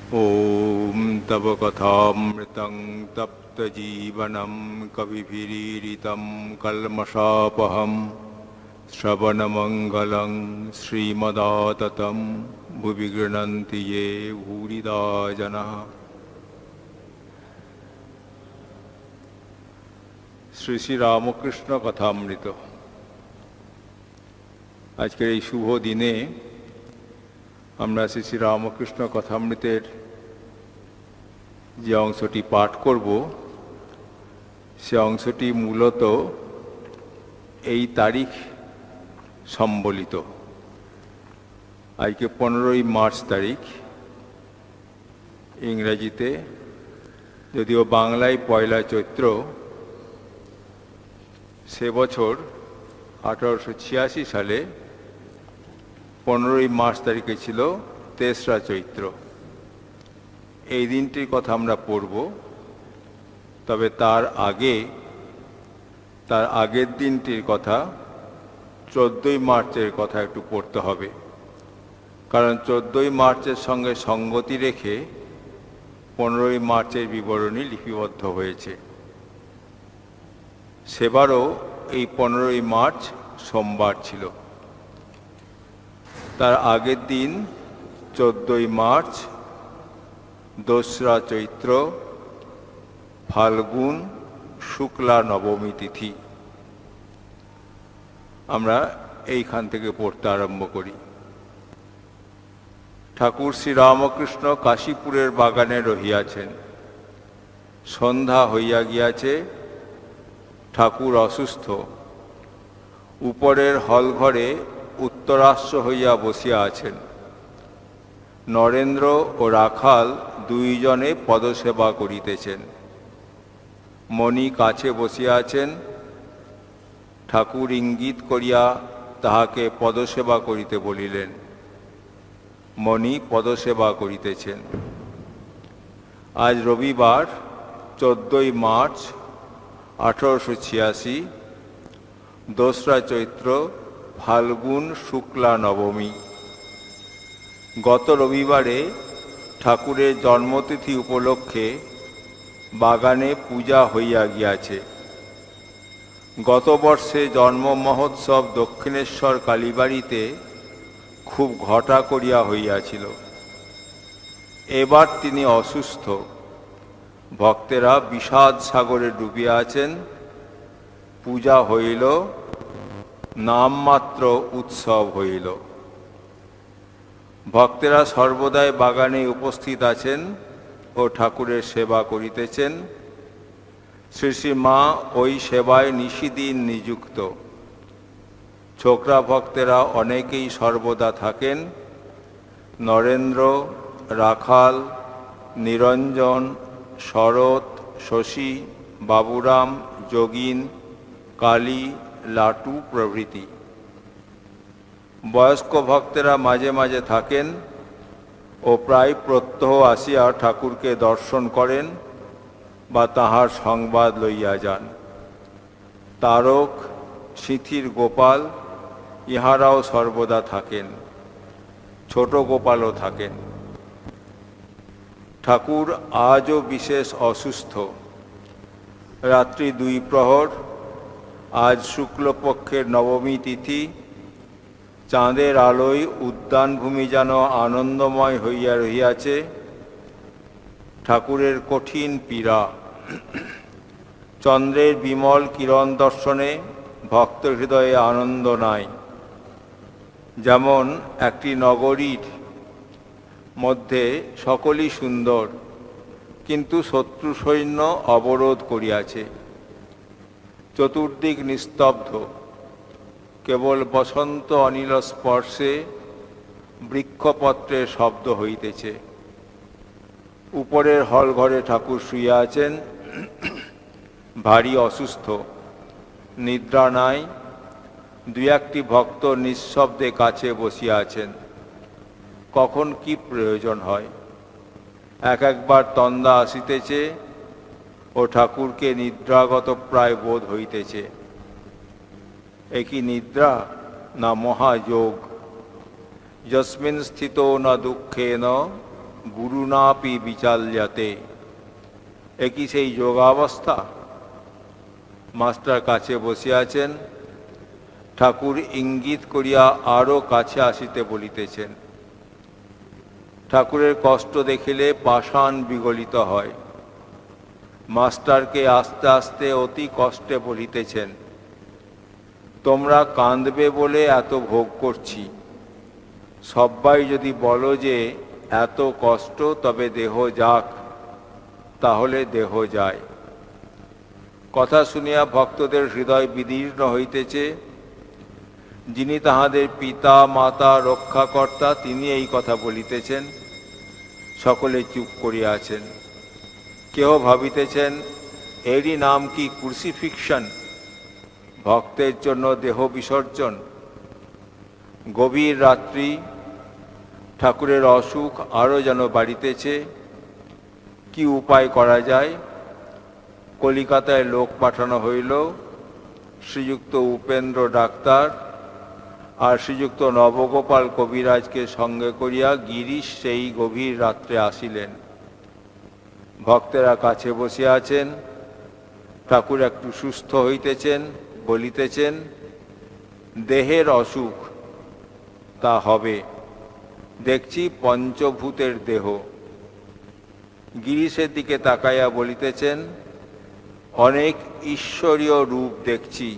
ॐ तव कथामृतं तप्तजीवनं कविभिरीडितं कल्मषापहं श्रवणमङ्गलं श्रीमदाततं भुवि गृह्णन्ति ये भूरिदा जनाः। শ্রী শ্রী রামকৃষ্ণ কথামৃত। আজকের এই শুভ দিনে আমরা শ্রী শ্রী রামকৃষ্ণ কথামৃতের যে অংশটি পাঠ করব, সে অংশটি মূলত এই তারিখ সম্বলিত। আজকে 15ই মার্চ তারিখ, ইংরেজিতে, যদিও বাংলায় পয়লা চৈত্র। সে বছর 1886 সালে 15ই মার্চ তারিখে ছিল 3রা চৈত্র। এই দিনটির কথা আমরা পড়ব, তবে তার আগের দিনটির কথা, 14ই মার্চের কথা একটু পড়তে হবে, কারণ 14ই মার্চের সঙ্গে সঙ্গতি রেখে 15ই মার্চের বিবরণী লিপিবদ্ধ হয়েছে। সেবারও এই 15ই মার্চ সোমবার ছিল। তার আগের দিন 14ই মার্চ, 2রা চৈত্র, ফাল্গুন শুক্লা নবমী তিথি। আমরা এইখান থেকে পড়তে আরম্ভ করি। ঠাকুর শ্রীরামকৃষ্ণ কাশীপুরের বাগানে রহিয়াছেন। সন্ধ্যা হইয়া গিয়াছে। ঠাকুর অসুস্থ। উপরের হলঘরে উত্তরাশ্ব হইয়া বসিয়া আছেন। নরেন্দ্র ও রাখাল দুইজনে পদসেবা করিতেছেন। মণি কাছে বসিয়া আছেন। ঠাকুর ইঙ্গিত করিয়া তাহাকে পদসেবা করিতে বলিলেন। মণি পদসেবা করিতেছেন। আজ রবিবার, 14ই মার্চ 1886, 2রা চৈত্র, ফাল্গুন শুক্লা নবমী। গত রবিবারে ঠাকুরের জন্মতিথি উপলক্ষে বাগানে পূজা হইয়া গিয়াছে। গত বর্ষে জন্ম মহোৎসব দক্ষিণেশ্বর কালীবাড়িতে খুব ঘটা করিয়া হইয়াছিল। এবার তিনি অসুস্থ। ভক্তেরা বিষাদ সাগরে ডুবিয়া আছেন। পূজা হইল, নামমাত্র উৎসব হইল। ভক্তেরা সর্বদাই বাগানে উপস্থিত আছেন ও ঠাকুরের সেবা করিতেছেন। শ্রী শ্রী মা ওই সেবায় নিশিদিন নিযুক্ত। ছোকরা ভক্তেরা অনেকেই সর্বদা থাকেন। নরেন্দ্র, রাখাল, নিরঞ্জন, শরৎ, শশী, বাবুরাম, যোগিন, কালী, লাটু প্রভৃতি। বয়স্ক ভক্তেরা মাঝে মাঝে থাকেন ও প্রায় প্রত্যহ আসিয়া ঠাকুরকে দর্শন করেন বা তাহার সংবাদ লইয়া যান। তারক, সিথির গোপাল ইহারাও সর্বদা থাকেন। ছোট গোপালও থাকেন। ঠাকুর আজও বিশেষ অসুস্থ। রাত্রি 2 প্রহর। আজ শুক্লপক্ষের নবমী তিথি। চাঁদের আলোয় উদ্যানভূমি যেন আনন্দময় হইয়া রহিয়াছে। ঠাকুরের কঠিন পীড়া। চন্দ্রের বিমল কিরণ দর্শনে ভক্ত হৃদয়ে আনন্দ নাই। যেমন একটি নগরীর মধ্যে সকলই সুন্দর, কিন্তু শত্রু সৈন্য অবরোধ করিয়াছে। চতুর্দিক নিস্তব্ধ। কেবল বসন্ত অনিল স্পর্শে বৃক্ষপত্রের শব্দ হইতেছে। উপরের হলঘরে ঠাকুর শুইয়া আছেন। ভারী অসুস্থ। নিদ্রা নাই। 2-1টি ভক্ত নিঃশব্দে কাছে বসিয়া আছেন। কখন কি প্রয়োজন হয়। একবার তন্দা আসিতেছে ও ঠাকুরকে নিদ্রাগত প্রায় বোধ হইতেছে। একই নিদ্রা না মহাযোগ। যস্মিন স্থিতো ন দুঃখেন গুরুনাপি বিচাল্যতে। একই সেই যোগাবস্থা। মাস্টার কাছে বসে আছেন, ঠাকুর ইঙ্গিত করিয়া আরও কাছে আসিতে বলিতেছেন। ঠাকুরের কষ্ট দেখিলে পাষাণ বিগলিত হয়। মাস্টারকে আস্তে আস্তে অতি কষ্টে বলিতেছেন, তোমরা কাঁদবে বলে এত ভোগ করছি, সবাই যদি বলো যে এত কষ্ট তবে দেহ যাক, তাহলে দেহ যায়। কথা শুনিয়া ভক্তদের হৃদয় বিদীর্ণ হইতেছে। যিনি তাহাদের পিতা মাতা রক্ষাকর্তা তিনি এই কথা বলিতেছেন। সকলে চুপ করিয়া আছেন। কেহ ভাবিতেছেন এরই নাম কি ক্রুসিফিকশন, ভক্তের জন্য দেহ বিসর্জন। গভীর রাত্রি, ঠাকুরের অসুখ আরও যেন বাড়িতেছে। কি উপায় করা যায়? কলিকাতায় লোক পাঠানো হইল। শ্রীযুক্ত উপেন্দ্র ডাক্তার আর শ্রীযুক্ত নবগোপাল কবিরাজকে সঙ্গে করিয়া গিরিশ সেই গভীর রাত্রে আসিলেন। ভক্তেরা কাছে বসে আছেন। ঠাকুর একটু সুস্থ হইতেছেন, বলিতেছেন, দেহের অসুখ তা হবে, দেখছি পঞ্চভূতের দেহ। গিরিশের দিকে তাকাইয়া বলিতেছেন, অনেক ঈশ্বরীয় রূপ দেখছি,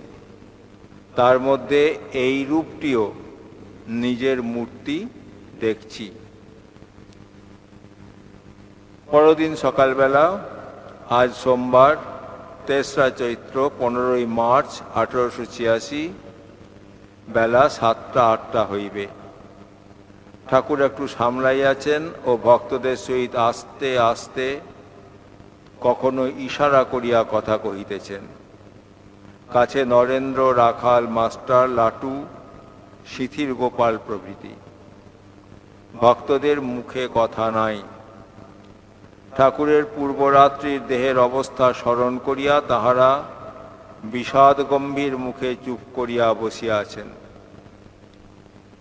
তার মধ্যে এই রূপটিও নিজের মূর্তি দেখছি। পরদিন সকালবেলা, আজ সোমবার ৩রা চৈত্র ১৫ই মার্চ ১৮৮৬, বেলা ৭টা-৮টা হইবে। ঠাকুর একটু সামলাইয়াছেন ও ভক্তদের সহিত আস্তে আস্তে কখনো ইশারা করিয়া কথা কহিতেছেন। কাছে নরেন্দ্র, রাখাল, মাস্টার, লাটু, শিথির গোপাল প্রভৃতি। ভক্তদের মুখে কথা নাই। ঠাকুরের পূর্বরাত্রির দেহের অবস্থা স্মরণ করিয়া তাহারা বিষাদ গম্ভীর মুখে চুপ করিয়া বসিয়া আছেন।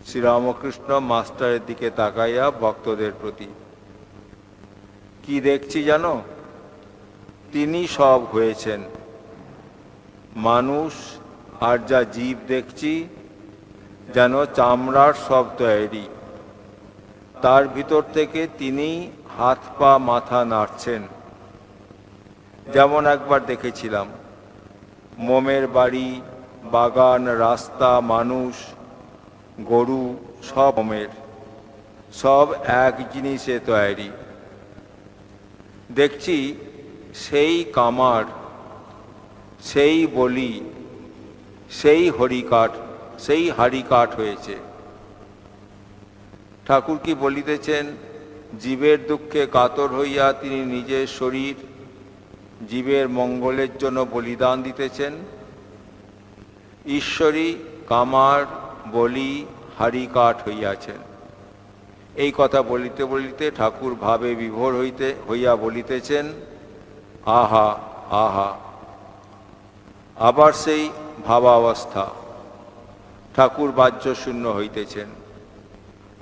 শ্রীরামকৃষ্ণ মাস্টারের দিকে তাকাইয়া ভক্তদের প্রতি, কি দেখছি জানো? তিনি সব হয়েছেন। মানুষ আর যা জীব দেখছি যেন চামড়ার সব তৈরি। তার ভিতর থেকে তিনি হাত পা মাথা নাড়ছেন। যেমন একবার দেখেছিলাম, মোমের বাড়ি, বাগান, রাস্তা, মানুষ, গরু সব মোমের, সব এক জিনিসে তৈরি। দেখছি সেই কামার, সেই বলি, সেই হরিকাঠ, সেই হাড়িকাঠ হয়েছে। ঠাকুর কি বলিতেছেন, জীবের দুঃখে কাতর হইয়া তিনি নিজের শরীর জীবের মঙ্গলের জন্য বলিদান দিতেছেন। ঈশ্বরী কামার, বলি, হাড়িকাঠ হইয়াছেন। এই কথা বলিতে বলিতে ঠাকুর ভাবে বিভোর হইয়া বলিতেছেন, আহা আহা। আবার সেই ভাবাবস্থা। ঠাকুর বাহ্যশূন্য হইতেছেন।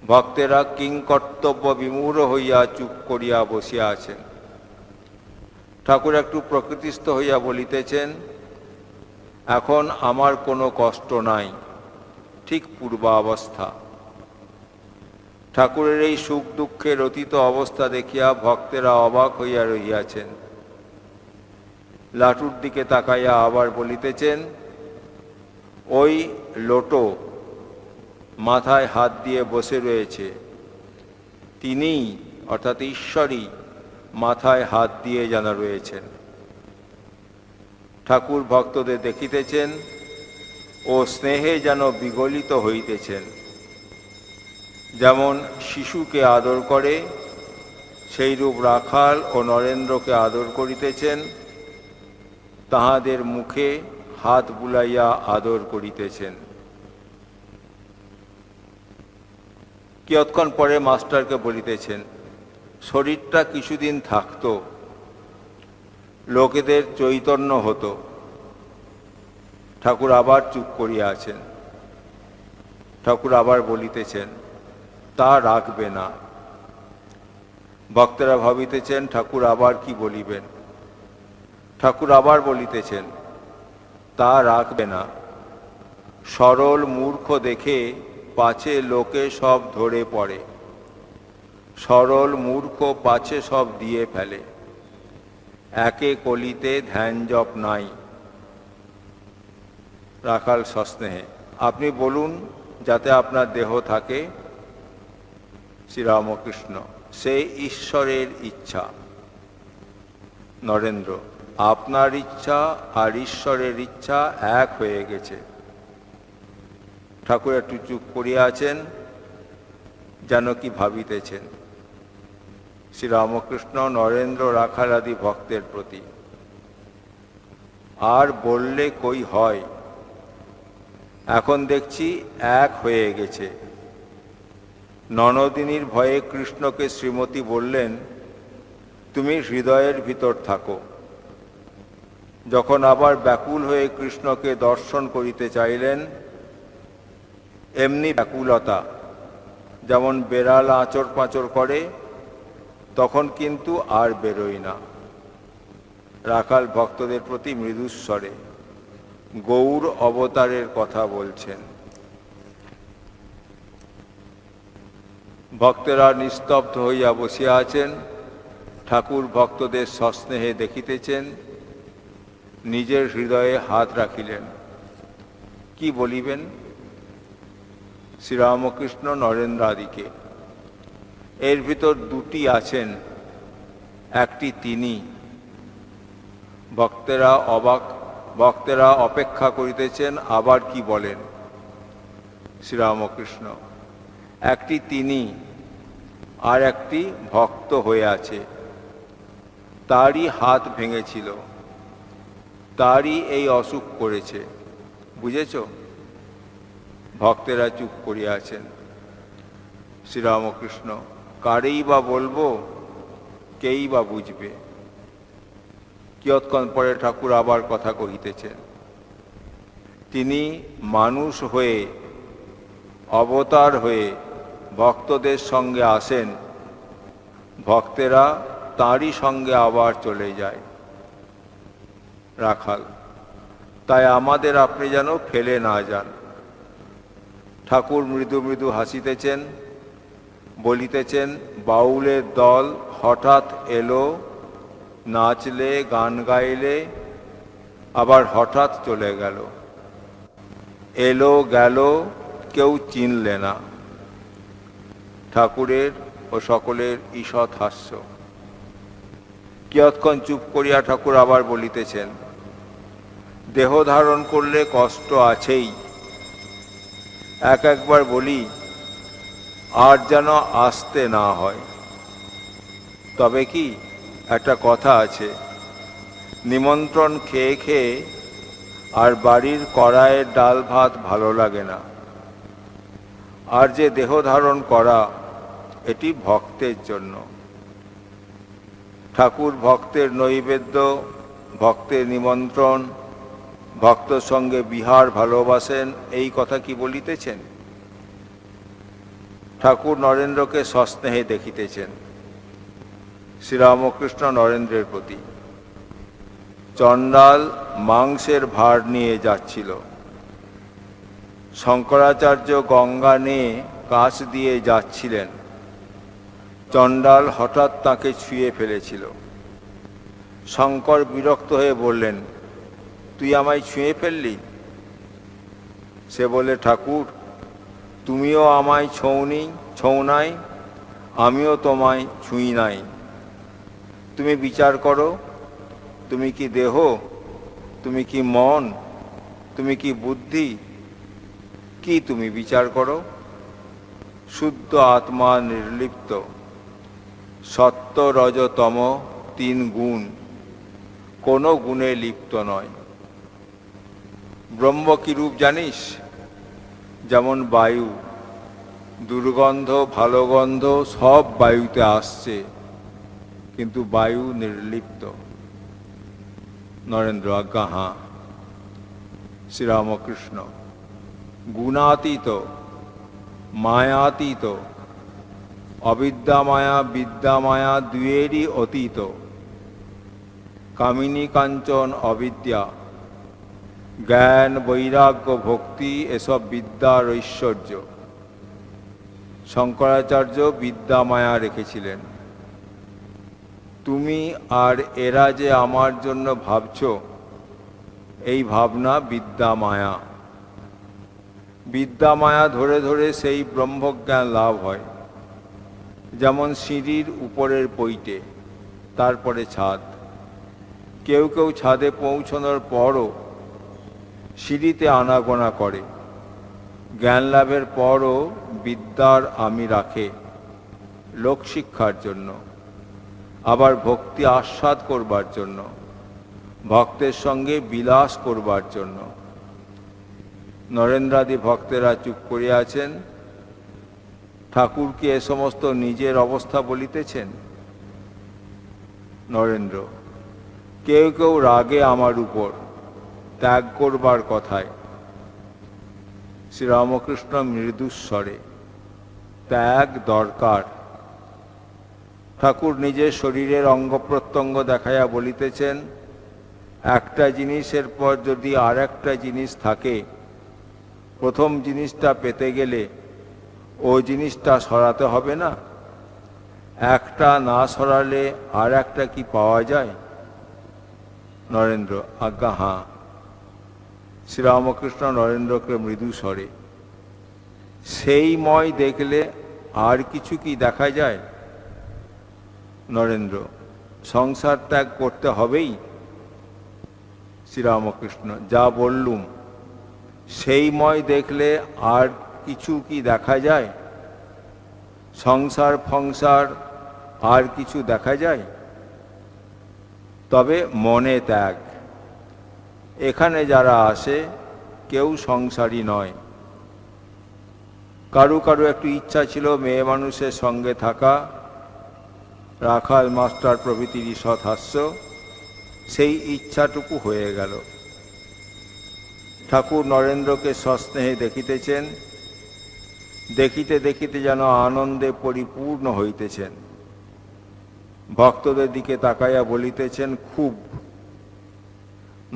ভক্তেরা কিংকর্তব্য বিমূঢ় হইয়া চুপ করিয়া বসিয়া আছেন। ঠাকুর একটু প্রকৃতিস্থ হইয়া বলিতেছেন, এখন আমার কোনো কষ্ট নাই, ঠিক পূর্বাবস্থা। ঠাকুরের এই সুখ দুঃখের অতীত অবস্থা দেখিয়া ভক্তেরা অবাক হইয়া রহিয়াছেন। লাটুর দিকে তাকাইয়া আবার বলিতেছেন, ওই লোটো মাথায় হাত দিয়ে বসে রয়েছে, তিনিই অর্থাৎ ঈশ্বরই মাথায় হাত দিয়ে যেন রয়েছেন। ঠাকুর ভক্তদের দেখিতেছেন ও স্নেহে যেন বিগলিত হইতেছেন। যেমন শিশুকে আদর করে সেইরূপ রাখাল ও নরেন্দ্রকে আদর করিতেছেন, তাহাদের মুখে হাত বুলাইয়া আদর করিতেছেন। কিয়ৎক্ষণ পরে মাস্টারকে বলিতেছেন, শরীরটা কিছুদিন থাকতো, লোকেদের চৈতন্য হতো। ঠাকুর আবার চুপ করিয়া আছেন। ঠাকুর আবার বলিতেছেন, তা রাখবে না। ভক্তরা ভাবিতেছেন ঠাকুর আবার কি বলিবেন। ঠাকুর আবার বলিতেছেন, তা রাখবে না। সরল মূর্খ দেখে পাছে লোকে সব ধরে পড়ে, সরল মূর্খ পাছে সব দিয়ে ফেলে। একে কলিতে ধ্যান জপ নাই। রাখাল সস্নেহে, আপনি বলুন যাতে আপনার দেহ থাকে। শ্রীরামকৃষ্ণ, সে ঈশ্বরের ইচ্ছা। নরেন্দ্র, আপনার ইচ্ছা আর ঈশ্বরের ইচ্ছা এক হয়ে গেছে। ঠাকুর একটু চুপ করিয়া আছেন, যেন কি ভাবিতেছেন। শ্রীরামকৃষ্ণ নরেন্দ্র রাখাল আদি ভক্তের প্রতি, আর বললে কই হয়, এখন দেখছি এক হয়ে গেছে। ননদিনীর ভয়ে কৃষ্ণকে শ্রীমতী বললেন, তুমি হৃদয়ের ভিতর থাকো। যখন আবার ব্যাকুল হয়ে কৃষ্ণকে দর্শন করিতে চাইলেন, এমনি ব্যাকুলতা, যেমন বেড়াল আঁচড় পাঁচড় করে, তখন কিন্তু আর বেরোয় না। রাখাল ভক্তদের প্রতি মৃদুস্বরে গৌর অবতারের কথা বলছেন। ভক্তেরা নিস্তব্ধ হইয়া বসিয়া আছেন। ঠাকুর ভক্তদের সস্নেহে দেখিতেছেন, নিজের হৃদয়ে হাত রাখিলেন। কি বলিবেন? শ্রীরামকৃষ্ণ নরেন্দ্র আদিকে। এর ভিতর দুটি আছেন, একটি তিনি। ভক্তেরা অপেক্ষা করিতেছেন আবার কি বলেন। শ্রীরামকৃষ্ণ, একটি তিনি আর একটি ভক্ত হয়ে আছে। তারই হাত ভেঙেছিল, তারই এই অসুখ করেছে, বুঝেছ? ভক্তেরা চুপ করিয়া আছেন। শ্রীরামকৃষ্ণ, কারেই বা বলবো, কেই বা বুঝবে। কিয়ৎক্ষণ পরে ঠাকুর আবার কথা কহিতেছেন। তিনি মানুষ হয়ে, অবতার হয়ে ভক্তদের সঙ্গে আসেন, ভক্তেরা তাঁরই সঙ্গে আবার চলে যায়। রাখাল, তাই আমাদের আপনি যেন ফেলে না যান। ঠাকুর মৃদু মৃদু হাসিতেছেন, বলিতেছেন, বাউলের দল হঠাৎ এলো, নাচলে, গান গাইলে, আবার হঠাৎ চলে গেল। এলো গেল, কেউ চিনলে না। ঠাকুরের ও সকলের ঈষৎ হাস্য। কিয়ৎক্ষণ চুপ করিয়া ঠাকুর আবার বলিতেছেন, দেহ ধারণ করলে কষ্ট আছেই। একবার বলি, আর যেন আসতে না হয়। তবে কি, একটা কথা আছে, নিমন্ত্রণ খেয়ে খেয়ে আর বাড়ির কড়াইয়ের ডাল ভাত ভালো লাগে না। আর যে দেহ ধারণ করা, এটি ভক্তের জন্য। ঠাকুর ভক্তের নৈবেদ্য, ভক্তের নিমন্ত্রণ, ভক্তর সঙ্গে বিহার ভালোবাসেন, এই কথা কি বলিতেছেন? ঠাকুর নরেন্দ্রকে সস্নেহে দেখিতেছেন। শ্রীরামকৃষ্ণ নরেন্দ্রের প্রতি। চণ্ডাল মাংসের ভার নিয়ে যাচ্ছিল। শঙ্করাচার্য গঙ্গা নিয়ে কাছ দিয়ে যাচ্ছিলেন। চণ্ডাল হঠাৎ তাকে ছুঁয়ে ফেলেছিল। শঙ্কর বিরক্ত হয়ে বললেন, তুই আমায় ছুঁয়ে ফেললি? সে বলে, ঠাকুর, তুমিও আমায় ছৌ নাই, আমিও তোমায় ছুঁই নাই। তুমি বিচার করো, তুমি কি দেহ, তুমি কি মন, তুমি কি বুদ্ধি, কি তুমি বিচার করো? শুদ্ধ আত্মা নির্লিপ্ত, সত্য রজ তম 3 গুণ, কোনো গুণে লিপ্ত নয়। ব্রহ্ম কি রূপ জানিস? যেমন বায়ু, দুর্গন্ধ ভালো গন্ধ সব বায়ুতে আসছে, কিন্তু বায়ু নির্লিপ্ত। নরেন্দ্র, আজ্ঞা হাঁ। শ্রীরামকৃষ্ণ, গুণাতীত, মায়াতীত, অবিদ্যামায়া বিদ্যামায়া দুয়েরই অতীত, কামিনী কাঞ্চন অবিদ্যা, জ্ঞান বৈরাগ্য ভক্তি এসব বিদ্যার ঐশ্বর্য। শঙ্করাচার্য বিদ্যামায়া রেখেছিলেন। তুমি আর এরা যে আমার জন্য ভাবছ, এই ভাবনা বিদ্যামায়া। বিদ্যামায়া ধরে ধরে সেই ব্রহ্মজ্ঞান লাভ হয়। যেমন সিঁড়ির উপরের পৈটে, তারপরে ছাদ। কেউ কেউ ছাদে পৌঁছানোর পরও সিঁড়িতে আনাগোনা করে। জ্ঞান লাভের পরও বিদ্যার আমি রাখে লোকশিক্ষার জন্য, আবার ভক্তি আস্বাদ করবার জন্য, ভক্তের সঙ্গে বিলাস করবার জন্য। নরেন্দ্রাদি ভক্তেরা চুপ করে আছেন। ঠাকুর কি এ সমস্ত নিজের অবস্থা বলিতেছেন? নরেন্দ্র: কেউ কেউ রাগে আমার উপর, ত্যাগ করবার কথায়। শ্রীরামকৃষ্ণ মৃদুস্বরে: ত্যাগ দরকার। ঠাকুর নিজের শরীরের অঙ্গ প্রত্যঙ্গ দেখাইয়া বলিতেছেন, একটা জিনিসের পর যদি আর একটা জিনিস থাকে, প্রথম জিনিসটা পেতে গেলে ও জিনিসটা সরাতে হবে না? একটা না সরালে আর একটা কি পাওয়া যায়? নরেন্দ্র: আজ্ঞা হাঁ। শ্রীরামকৃষ্ণ নরেন্দ্রকে মৃদু স্বরে: সেই ময় দেখলে আর কিছু কি দেখা যায়? নরেন্দ্র: সংসার ত্যাগ করতে হবেই। শ্রীরামকৃষ্ণ: যা বললুম, সেই ময় দেখলে আর কিছু কি দেখা যায়? সংসার ফংসার আর কিছু দেখা যায়? তবে মনে ত্যাগ। এখানে যারা আসে কেউ সংসারী নয়। কারু কারু একটু ইচ্ছা ছিল মেয়ে মানুষের সঙ্গে থাকা, রাখাল মাস্টার প্রভৃতির ঈষৎ হাস্য, সেই ইচ্ছাটুকু হয়ে গেল। ঠাকুর নরেন্দ্রকে সস্নেহে দেখিতেছেন, দেখিতে দেখিতে যেন আনন্দে পরিপূর্ণ হইতেছেন। ভক্তদের দিকে তাকাইয়া বলিতেছেন, খুব।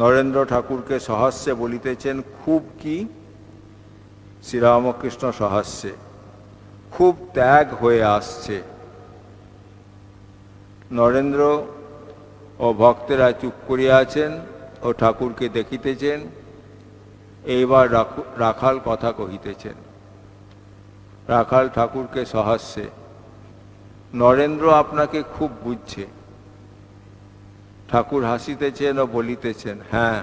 নরেন্দ্র ঠাকুরকে সহাস্যে বলিতেছেন, খুব কি? শ্রীরামকৃষ্ণ সহাস্যে: খুব ত্যাগ হয়ে আসছে। নরেন্দ্র ও ভক্তেরা চুপ করিয়া আছেন ও ঠাকুরকে দেখিতেছেন। এইবার রাখাল কথা কহিতেছেন। রাখাল ঠাকুরকে সহাস্যে: নরেন্দ্র আপনাকে খুব বুঝছে। ঠাকুর হাসিতেছেন ও বলিতেছেন, হ্যাঁ,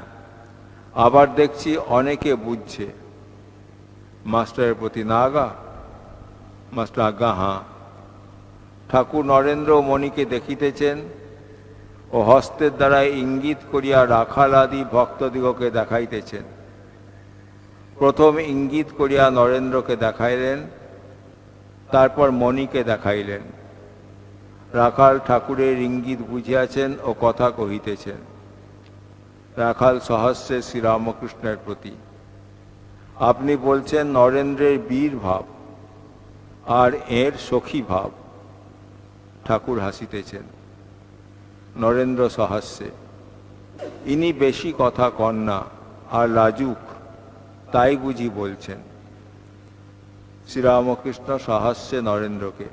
আবার দেখছি অনেকে বুঝছে। মাস্টারের প্রতি না আগা? মাস্টার: আজ্ঞা হাঁ। ঠাকুর নরেন্দ্র ও মণিকে দেখিতেছেন ও হস্তের দ্বারা ইঙ্গিত করিয়া রাখাল আদি ভক্তদিগকে দেখাইতেছেন। প্রথম ইঙ্গিত করিয়া নরেন্দ্রকে দেখাইলেন, তারপর মণিকে দেখাইলেন। রাখাল ঠাকুরের ইঙ্গিত বুঝিয়াছেন ও কথা কহিতেছেন। রাখাল সহস্রে শ্রীরামকৃষ্ণের প্রতি: আপনি বলছেন নরেন্দ্রের বীর ভাব আর এর সখী ভাব। ঠাকুর হাসিতেছেন। নরেন্দ্র সহাস্যে: ইনি বেশি কথা কন না, আর লাজুক, তাই বুঝি বলছেন। শ্রীরামকৃষ্ণ সহাস্যে নরেন্দ্রকে: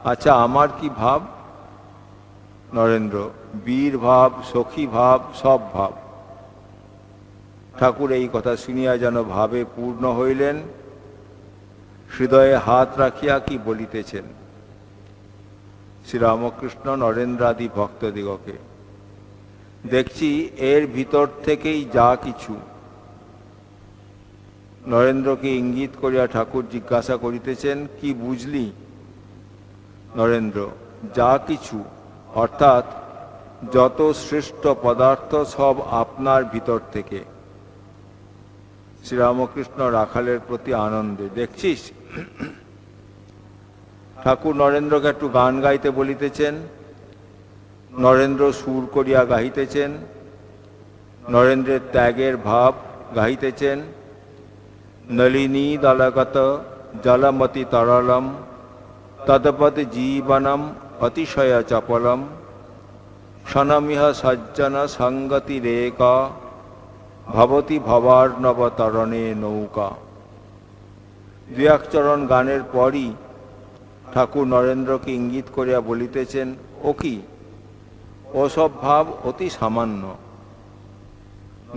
আচ্ছা, আমার কি ভাব? নরেন্দ্র: বীর ভাব, সখী ভাব, সব ভাব। ঠাকুর এই কথা শুনিয়া যেন ভাবে পূর্ণ হইলেন। হৃদয়ে হাত রাখিয়া কি বলিতেছেন। শ্রীরামকৃষ্ণ নরেন্দ্রাদি ভক্তদিগকে: দেখছি এর ভিতর থেকেই যা কিছু। নরেন্দ্রকে ইঙ্গিত করিয়া ঠাকুর জিজ্ঞাসা করিতেছেন, কি বুঝলি? নরেন্দ্র: যা কিছু, অর্থাৎ যত শ্রেষ্ঠ পদার্থ সব আপনার ভিতর থেকে। শ্রীরামকৃষ্ণ রাখালের প্রতি আনন্দে: দেখছিস? ঠাকুর নরেন্দ্রকে একটু গান গাইতে বলিতেছেন। নরেন্দ্র সুর করিয়া গাহিতেছেন। নরেন্দ্রের ত্যাগের ভাব গাহিতেছেন। নলিনী দলগত জলমতি তরলম তদপদ জীবনম অতিশয় চপলম সনমিহ সজ্জন সঙ্গতি রেকা ভবতি ভবার্ণব তরণে নৌকা। দু এক চরণ গানের পরই ঠাকুর নরেন্দ্রকে ইঙ্গিত করিয়া বলিতেছেন, ও কি, ওসব ভাব অতি সামান্য।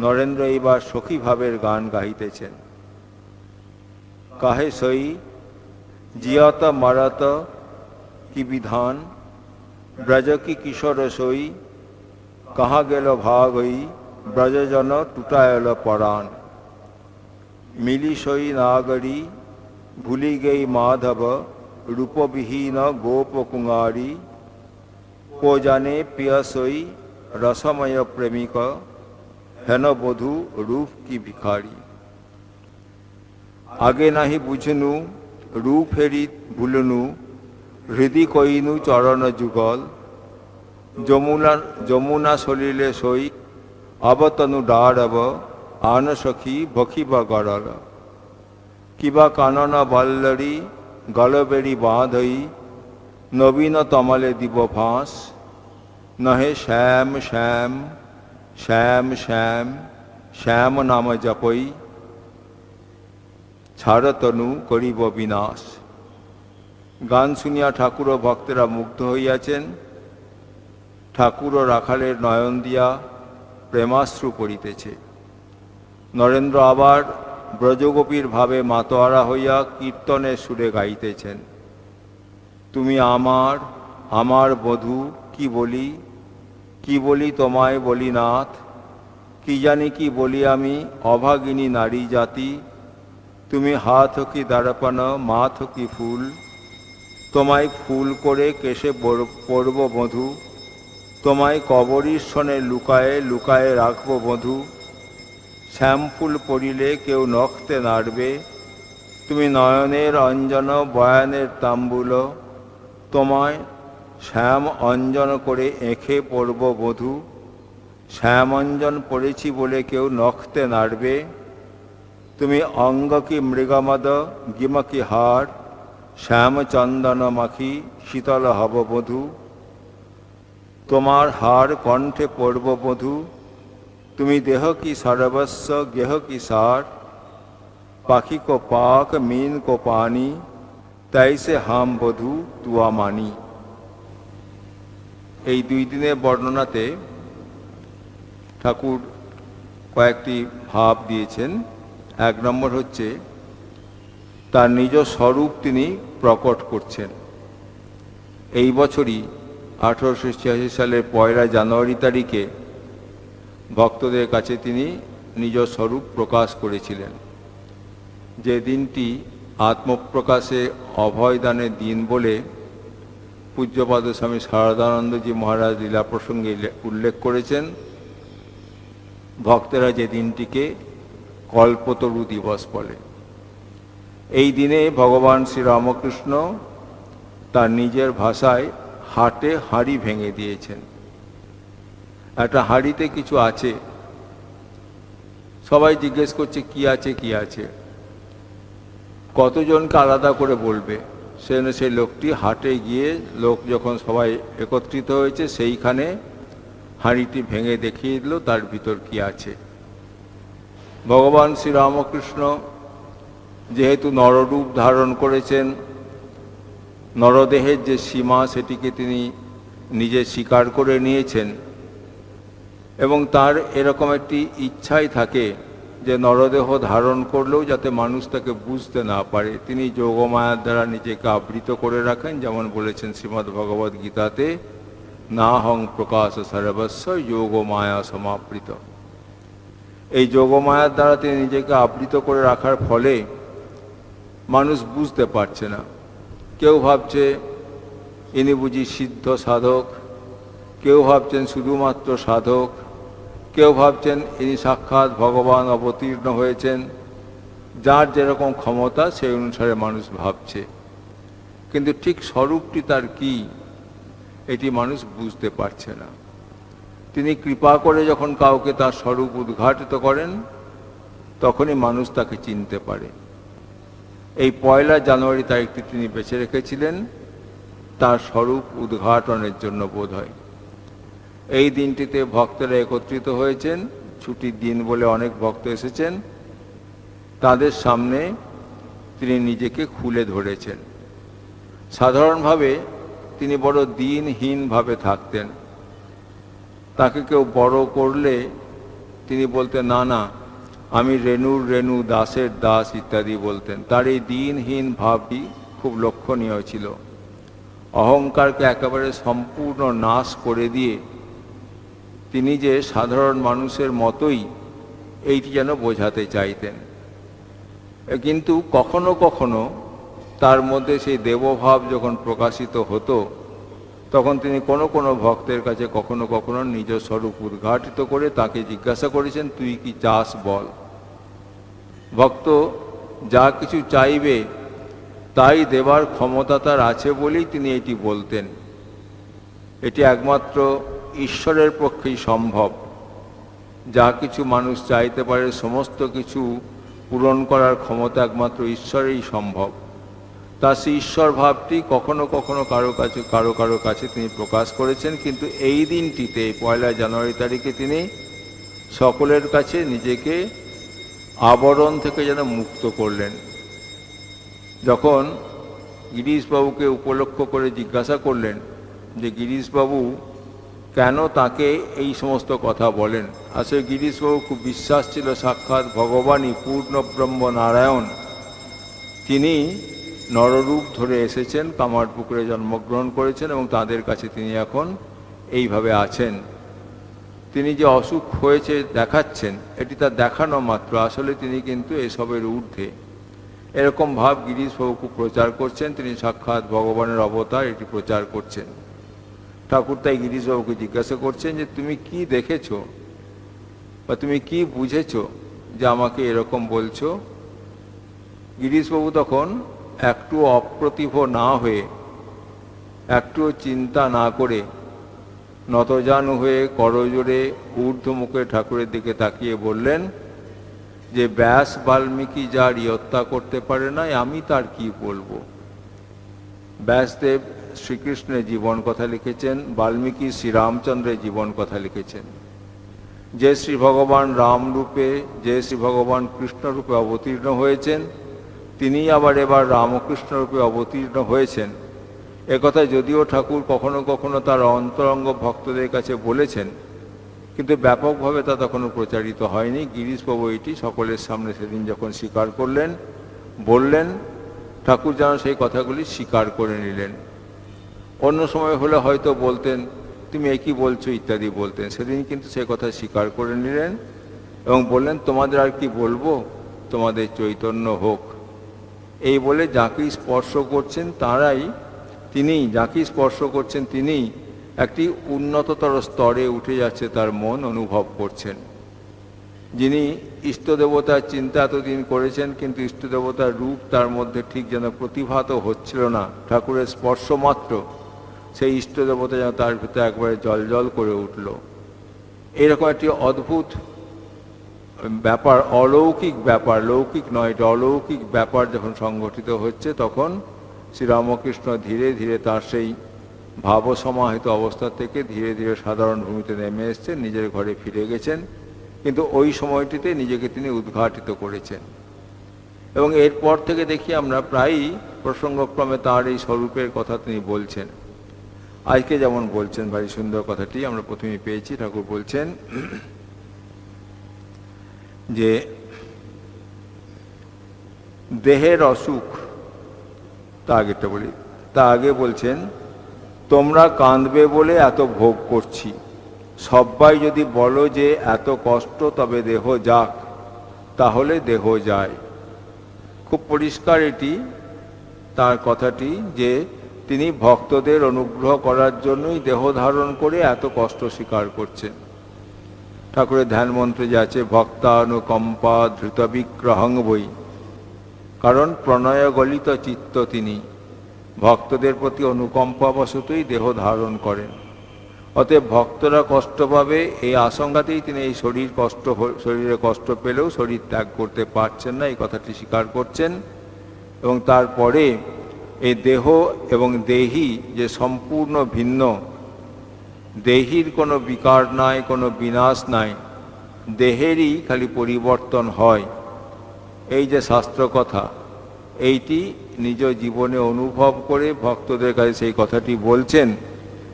নরেন্দ্র এইবার সখী ভাবের গান গাইতেছেন। কাহে সই জিয়ত মরত কি বিধান, ব্রজ কি কিশোর সই, কাহা গেল ভাগ হই, ব্রজজন টুটায়ল পরাণ। মিলি সই নাগরী ভুলি গই মাধব, রূপবিহীন গোপ কুমারী, কো জানে পিয়সই রসময় প্রেমিক, হেন বধূ রূপ কি ভিখারি। আগে নাহি বুঝনু রূপ হেরি ভুলনু, হৃদি কইনু চরণ যুগল, যমুনা যমুনা সলিলে সই, অবতনু ডাড়ব আন সখী বখিবা গড়ল। কিবা কানন বল্লরী গলবেড়ি বাঁধই, নবীন তমলে দিব ফাঁস, নহে শ্যাম শ্যাম শ্যাম শ্যাম শ্যাম নাম জপই, ছাড়তনু করিব বিনাশ। গান শুনিয়া ঠাকুর ও ভক্তেরা মুগ্ধ হইয়াছেন। ঠাকুর ও রাখালের নয়ন দিয়া প্রেমাশ্রু পড়িতেছে। নরেন্দ্র আবার ব্রজগোপীর ভাবে মাতোয়ারা হইয়া কীর্তনের সুরে গাইতেছেন। তুমি আমার আমার বধূ, কি বলি কি বলি তোমায় বলি নাথ, কি জানি কি বলি আমি অভাগিনী নারী জাতি। তুমি হাত কি দাঁড়াপান মাথ কি ফুল, তোমায় ফুল করে কেশে পরব বধূ, তোমায় কবরীর সনে লুকায়ে লুকায়ে রাখব বধূ। শ্যামফুল পড়িলে কেউ নখতে নাড়বে, তুমি নয়নের অঞ্জন বয়ানের তাম্বুল, তোমায় শ্যাম অঞ্জন করে এঁখে পরব বধূ। শ্যাম অঞ্জন পড়েছি বলে কেউ নখতে নাড়বে, তুমি অঙ্গ কি মৃগমদ গিম কি হার, শ্যাম চন্দন মাখি শীতল হব বধূ। তোমার হার কণ্ঠে পরব বধূ, তুমি দেহ কি সর্বস্ব গেহ কি সার, পাখি কো পাক मीन को पानी, तैसे हम বধূ তুয়া মানি। এই দুই দিনের বর্ণনাতে ঠাকুর কয়েকটি ভাব দিয়েছেন। এক নম্বর হচ্ছে তার নিজ স্বরূপ তিনি প্রকট করছেন। এই বছরই 1886 সালের 1 জানুয়ারি তারিখে ভক্তদের কাছে তিনি নিজ স্বরূপ প্রকাশ করেছিলেন। যে দিনটি আত্মপ্রকাশে অভয়দানের দিন বলে পূজ্যপাদ স্বামী শারদানন্দজি মহারাজ লীলা প্রসঙ্গে উল্লেখ করেছেন। ভক্তেরা যে দিনটিকে কল্পতরু দিবস বলে। এই দিনে ভগবান শ্রীরামকৃষ্ণ তার নিজের ভাষায় হাটে হাঁড়ি ভেঙে দিয়েছেন। একটা হাঁড়িতে কিছু আছে, সবাই জিজ্ঞেস করছে কি আছে কি আছে, কতজনকে আলাদা করে বলবে। সেই লোকটি হাটে গিয়ে লোক যখন সবাই একত্রিত হয়েছে সেইখানে হাঁড়িটি ভেঙে দেখিয়ে দিল তার ভিতর কি আছে। ভগবান শ্রীরামকৃষ্ণ যেহেতু নররূপ ধারণ করেছেন, নরদেহের যে সীমা সেটিকে তিনি নিজে স্বীকার করে নিয়েছেন এবং তার এরকম একটি ইচ্ছাই থাকে যে নরদেহ ধারণ করলেও যাতে মানুষ তাকে বুঝতে না পারে, তিনি যোগমায়ার দ্বারা নিজেকে আবৃত করে রাখেন। যেমন বলেছেন শ্রীমদ্ ভগবদ্ গীতাতে, না হং প্রকাশ সর্বস্ব যোগমায়া সমাবৃত। এই যোগমায়ার দ্বারা তিনি নিজেকে আবৃত করে রাখার ফলে মানুষ বুঝতে পারছে না। কেউ ভাবছে ইনি বুঝি সিদ্ধ সাধক, কেউ ভাবছেন শুধুমাত্র সাধক, কেউ ভাবছেন ইনি সাক্ষাৎ ভগবান অবতীর্ণ হয়েছেন। যার যেরকম ক্ষমতা সেই অনুসারে মানুষ ভাবছে, কিন্তু ঠিক স্বরূপটি তার কি এটি মানুষ বুঝতে পারছে না। তিনি কৃপা করে যখন কাউকে তার স্বরূপ উদ্ঘাটিত করেন তখনই মানুষ তাকে চিনতে পারে। এই 1 জানুয়ারি তারিখটি তিনি বেছে রেখেছিলেন তার স্বরূপ উদ্ঘাটনের জন্য বোধ হয়। এই দিনটিতে ভক্তরা একত্রিত হয়েছেন, ছুটির দিন বলে অনেক ভক্ত এসেছেন। তাদের সামনে তিনি নিজেকে খুলে ধরেছেন। সাধারণভাবে তিনি বড় দিনহীনভাবে থাকতেন। তাকে কেউ বড় করলে তিনি বলতেন, না না, আমি রেণুর রেণু, দাসের দাস ইত্যাদি বলতেন। তার এই দিনহীন ভাবটি খুব লক্ষণীয় ছিল। অহংকারকে একেবারে সম্পূর্ণ নাশ করে দিয়ে তিনি যে সাধারণ মানুষের মতোই এইটি যেন বোঝাতে চাইতেন। কিন্তু কখনো কখনো তার মধ্যে সেই দেবভাব যখন প্রকাশিত হতো, তখন তিনি কোনো কোনো ভক্তের কাছে কখনো কখনো নিজ স্বরূপ উদ্ঘাটিত করে তাকে জিজ্ঞাসা করেছেন, তুই কি চাস বল। ভক্ত যা কিছু চাইবে তাই দেবার ক্ষমতা তার আছে বলেই তিনি এটি বলতেন। এটি একমাত্র ঈশ্বরের পক্ষেই সম্ভব। যা কিছু মানুষ চাইতে পারে, সমস্ত কিছু পূরণ করার ক্ষমতা একমাত্র ঈশ্বরেরই সম্ভব। তার সেই ঈশ্বর ভাবটি কখনো কখনো কারো কাছে তিনি প্রকাশ করেছেন। কিন্তু এই দিনটিতে, 1 জানুয়ারি তারিখে, তিনি সকলের কাছে নিজেকে আবরণ থেকে যেন মুক্ত করলেন। যখন গিরিশবাবুকে উপলক্ষ করে জিজ্ঞাসা করলেন যে গিরিশবাবু কেন তাকে এই সমস্ত কথা বলেন, আসলে গিরিশবাবু খুব বিশ্বাস ছিল সাক্ষাৎ ভগবানই পূর্ণ ব্রহ্ম নারায়ণ তিনি নররূপ ধরে এসেছেন, কামারপুকুরে জন্মগ্রহণ করেছেন এবং তাদের কাছে তিনি এখন এইভাবে আছেন। তিনি যে অসুখ হয়েছে দেখাচ্ছেন, এটি তার দেখানো মাত্র, আসলে তিনি কিন্তু এসবের ঊর্ধ্বে। এরকম ভাব গিরিশবাবুকে প্রচার করছেন, তিনি সাক্ষাৎ ভগবানের অবতার, এটি প্রচার করছেন। ঠাকুর তাই গিরিশবাবুকে জিজ্ঞাসা করছেন যে তুমি কি দেখেছো বা তুমি কি বুঝেছো যে আমাকে এরকম বলছো। গিরিশবাবু তখন একটু অপ্রতিভ না হয়ে, একটুও চিন্তা না করে, নতজানু হয়ে করজোড়ে ঊর্ধ্বমুখে ঠাকুরের দিকে তাকিয়ে বললেন যে ব্যাস বাল্মীকি যার হত্যা করতে পারে না, আমি তার কি বলবো। ব্যাসদেব শ্রীকৃষ্ণের জীবন কথা লিখেছেন, বাল্মীকি শ্রীরামচন্দ্রের জীবন কথা লিখেছেন। যে শ্রী ভগবান রাম রূপে, যে শ্রী ভগবান কৃষ্ণ রূপে অবতীর্ণ হয়েছেন, তিনি আবার এবার রামকৃষ্ণ রূপে অবতীর্ণ হয়েছেন। একথা যদিও ঠাকুর কখনো কখনো তার অন্তরঙ্গ ভক্তদের কাছে বলেছেন, কিন্তু ব্যাপকভাবে তা তখনও প্রচারিত হয়নি। গিরিশবাবু এটি সকলের সামনে সেদিন যখন স্বীকার করলেন, বললেন, ঠাকুর যেন সেই কথাগুলি স্বীকার করে নিলেন। অন্য সময় হলে হয়তো বলতেন তুমি একই বলছো ইত্যাদি বলতেন, সেদিন কিন্তু সে কথা স্বীকার করে নিলেন এবং বললেন তোমাদের আর কি বলবো, তোমাদের চৈতন্য হোক। এই বলে যাকেই স্পর্শ করছেন তারাই, তিনি যাকেই স্পর্শ করছেন তিনি একটি উন্নততর স্তরে উঠে যাচ্ছে তার মন অনুভব করছেন। যিনি ইষ্টদেবতার চিন্তা এতদিন করেছেন, কিন্তু ইষ্টদেবতার রূপ তার মধ্যে ঠিক যেন প্রতিভাত হচ্ছিল না, ঠাকুরের স্পর্শ মাত্র সেই ইষ্টদেবতা যেন তার ভিতরে একবারে জল করে উঠল। এরকম একটি অদ্ভুত ব্যাপার, অলৌকিক ব্যাপার, লৌকিক নয়, এটা অলৌকিক ব্যাপার যখন সংঘটিত হচ্ছে, তখন শ্রীরামকৃষ্ণ ধীরে ধীরে তার সেই ভাবসমাহিত অবস্থা থেকে ধীরে ধীরে সাধারণ ভূমিতে নেমে এসছেন, নিজের ঘরে ফিরে গেছেন। কিন্তু ওই সময়টিতে নিজেকে তিনি উদ্ঘাটিত করেছেন এবং এরপর থেকে দেখি আমরা প্রায়ই প্রসঙ্গক্রমে তার এই স্বরূপের কথা তিনি বলছেন। আজকে যেমন বলছেন, ভারী সুন্দর কথাটি আমরা প্রথমেই পেয়েছি। ঠাকুর বলছেন যে দেহের অসুখ, তা আগেটা বলি, তা আগে বলছেন তোমরা কাঁদবে বলে এত ভোগ করছি, সবাই যদি বলো যে এত কষ্ট তবে দেহ যাক, তাহলে দেহ যায়। খুব পরিষ্কার এটি তার কথাটি যে তিনি ভক্তদের অনুগ্রহ করার জন্যই দেহ ধারণ করে এত কষ্ট স্বীকার করছেন। ঠাকুরের ধ্যান মন্ত্রে যে আছে ভক্তানুকম্পা ধৃত বিগ্রহং বই, কারণ প্রণয় গলিত চিত্ত তিনি ভক্তদের প্রতি অনুকম্পাবশতই দেহ ধারণ করেন। অতএব ভক্তরা কষ্ট পাবে এই আশঙ্কাতেই তিনি এই শরীরে কষ্ট পেলেও শরীর ত্যাগ করতে পারছেন না, এই কথাটি স্বীকার করছেন। এবং তারপরে এই দেহ এবং দেহী যে সম্পূর্ণ ভিন্ন, দেহীর কোনো বিকার নাই, কোনো বিনাশ নাই, দেহেরই খালি পরিবর্তন হয়। এই যে শাস্ত্র কথা, এইটি নিজ জীবনে অনুভব করে ভক্তদের কাছে সেই কথাটি বলছেন,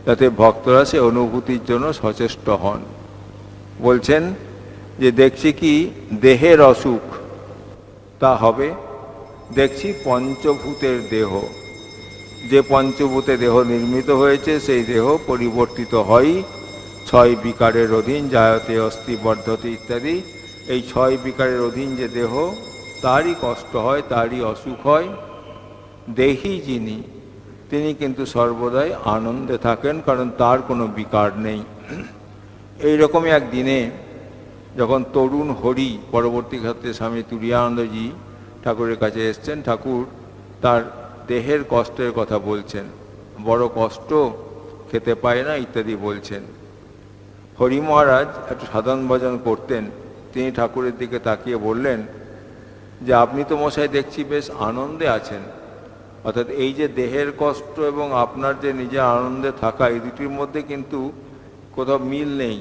যাতে ভক্তরা সে অনুভূতির জন্য সচেষ্ট হন। বলছেন যে দেখছি কি দেহের অসুখ, তা হবে দেখছি পঞ্চভূতের দেহ, যে পঞ্চভূতে দেহ নির্মিত হয়েছে সেই দেহ পরিবর্তিত হয় 6 বিকারের অধীন, জায়তে অস্থি বর্ধতে ইত্যাদি। এই 6 বিকারের অধীন যে দেহ, তারই কষ্ট হয়, তারই অসুখ হয়। দেহি যিনি, তিনি কিন্তু সর্বদাই আনন্দে থাকেন, কারণ তার কোনো বিকার নেই। এইরকমই একদিনে যখন তরুণ হরি পরবর্তী ক্ষেত্রে স্বামী তুরীয়ানন্দজি ঠাকুরের কাছে এসছেন, ঠাকুর তার দেহের কষ্টের কথা বলছেন, বড় কষ্ট, খেতে পায় না ইত্যাদি বলছেন। হরি মহারাজ একটু সাধন ভজন করতেন, তিনি ঠাকুরের দিকে তাকিয়ে বললেন যে আপনি তো মশাই দেখছি বেশ আনন্দে আছেন, অর্থাৎ এই যে দেহের কষ্ট এবং আপনার যে নিজে আনন্দে থাকা, এই দুটির মধ্যে কিন্তু কোথাও মিল নেই।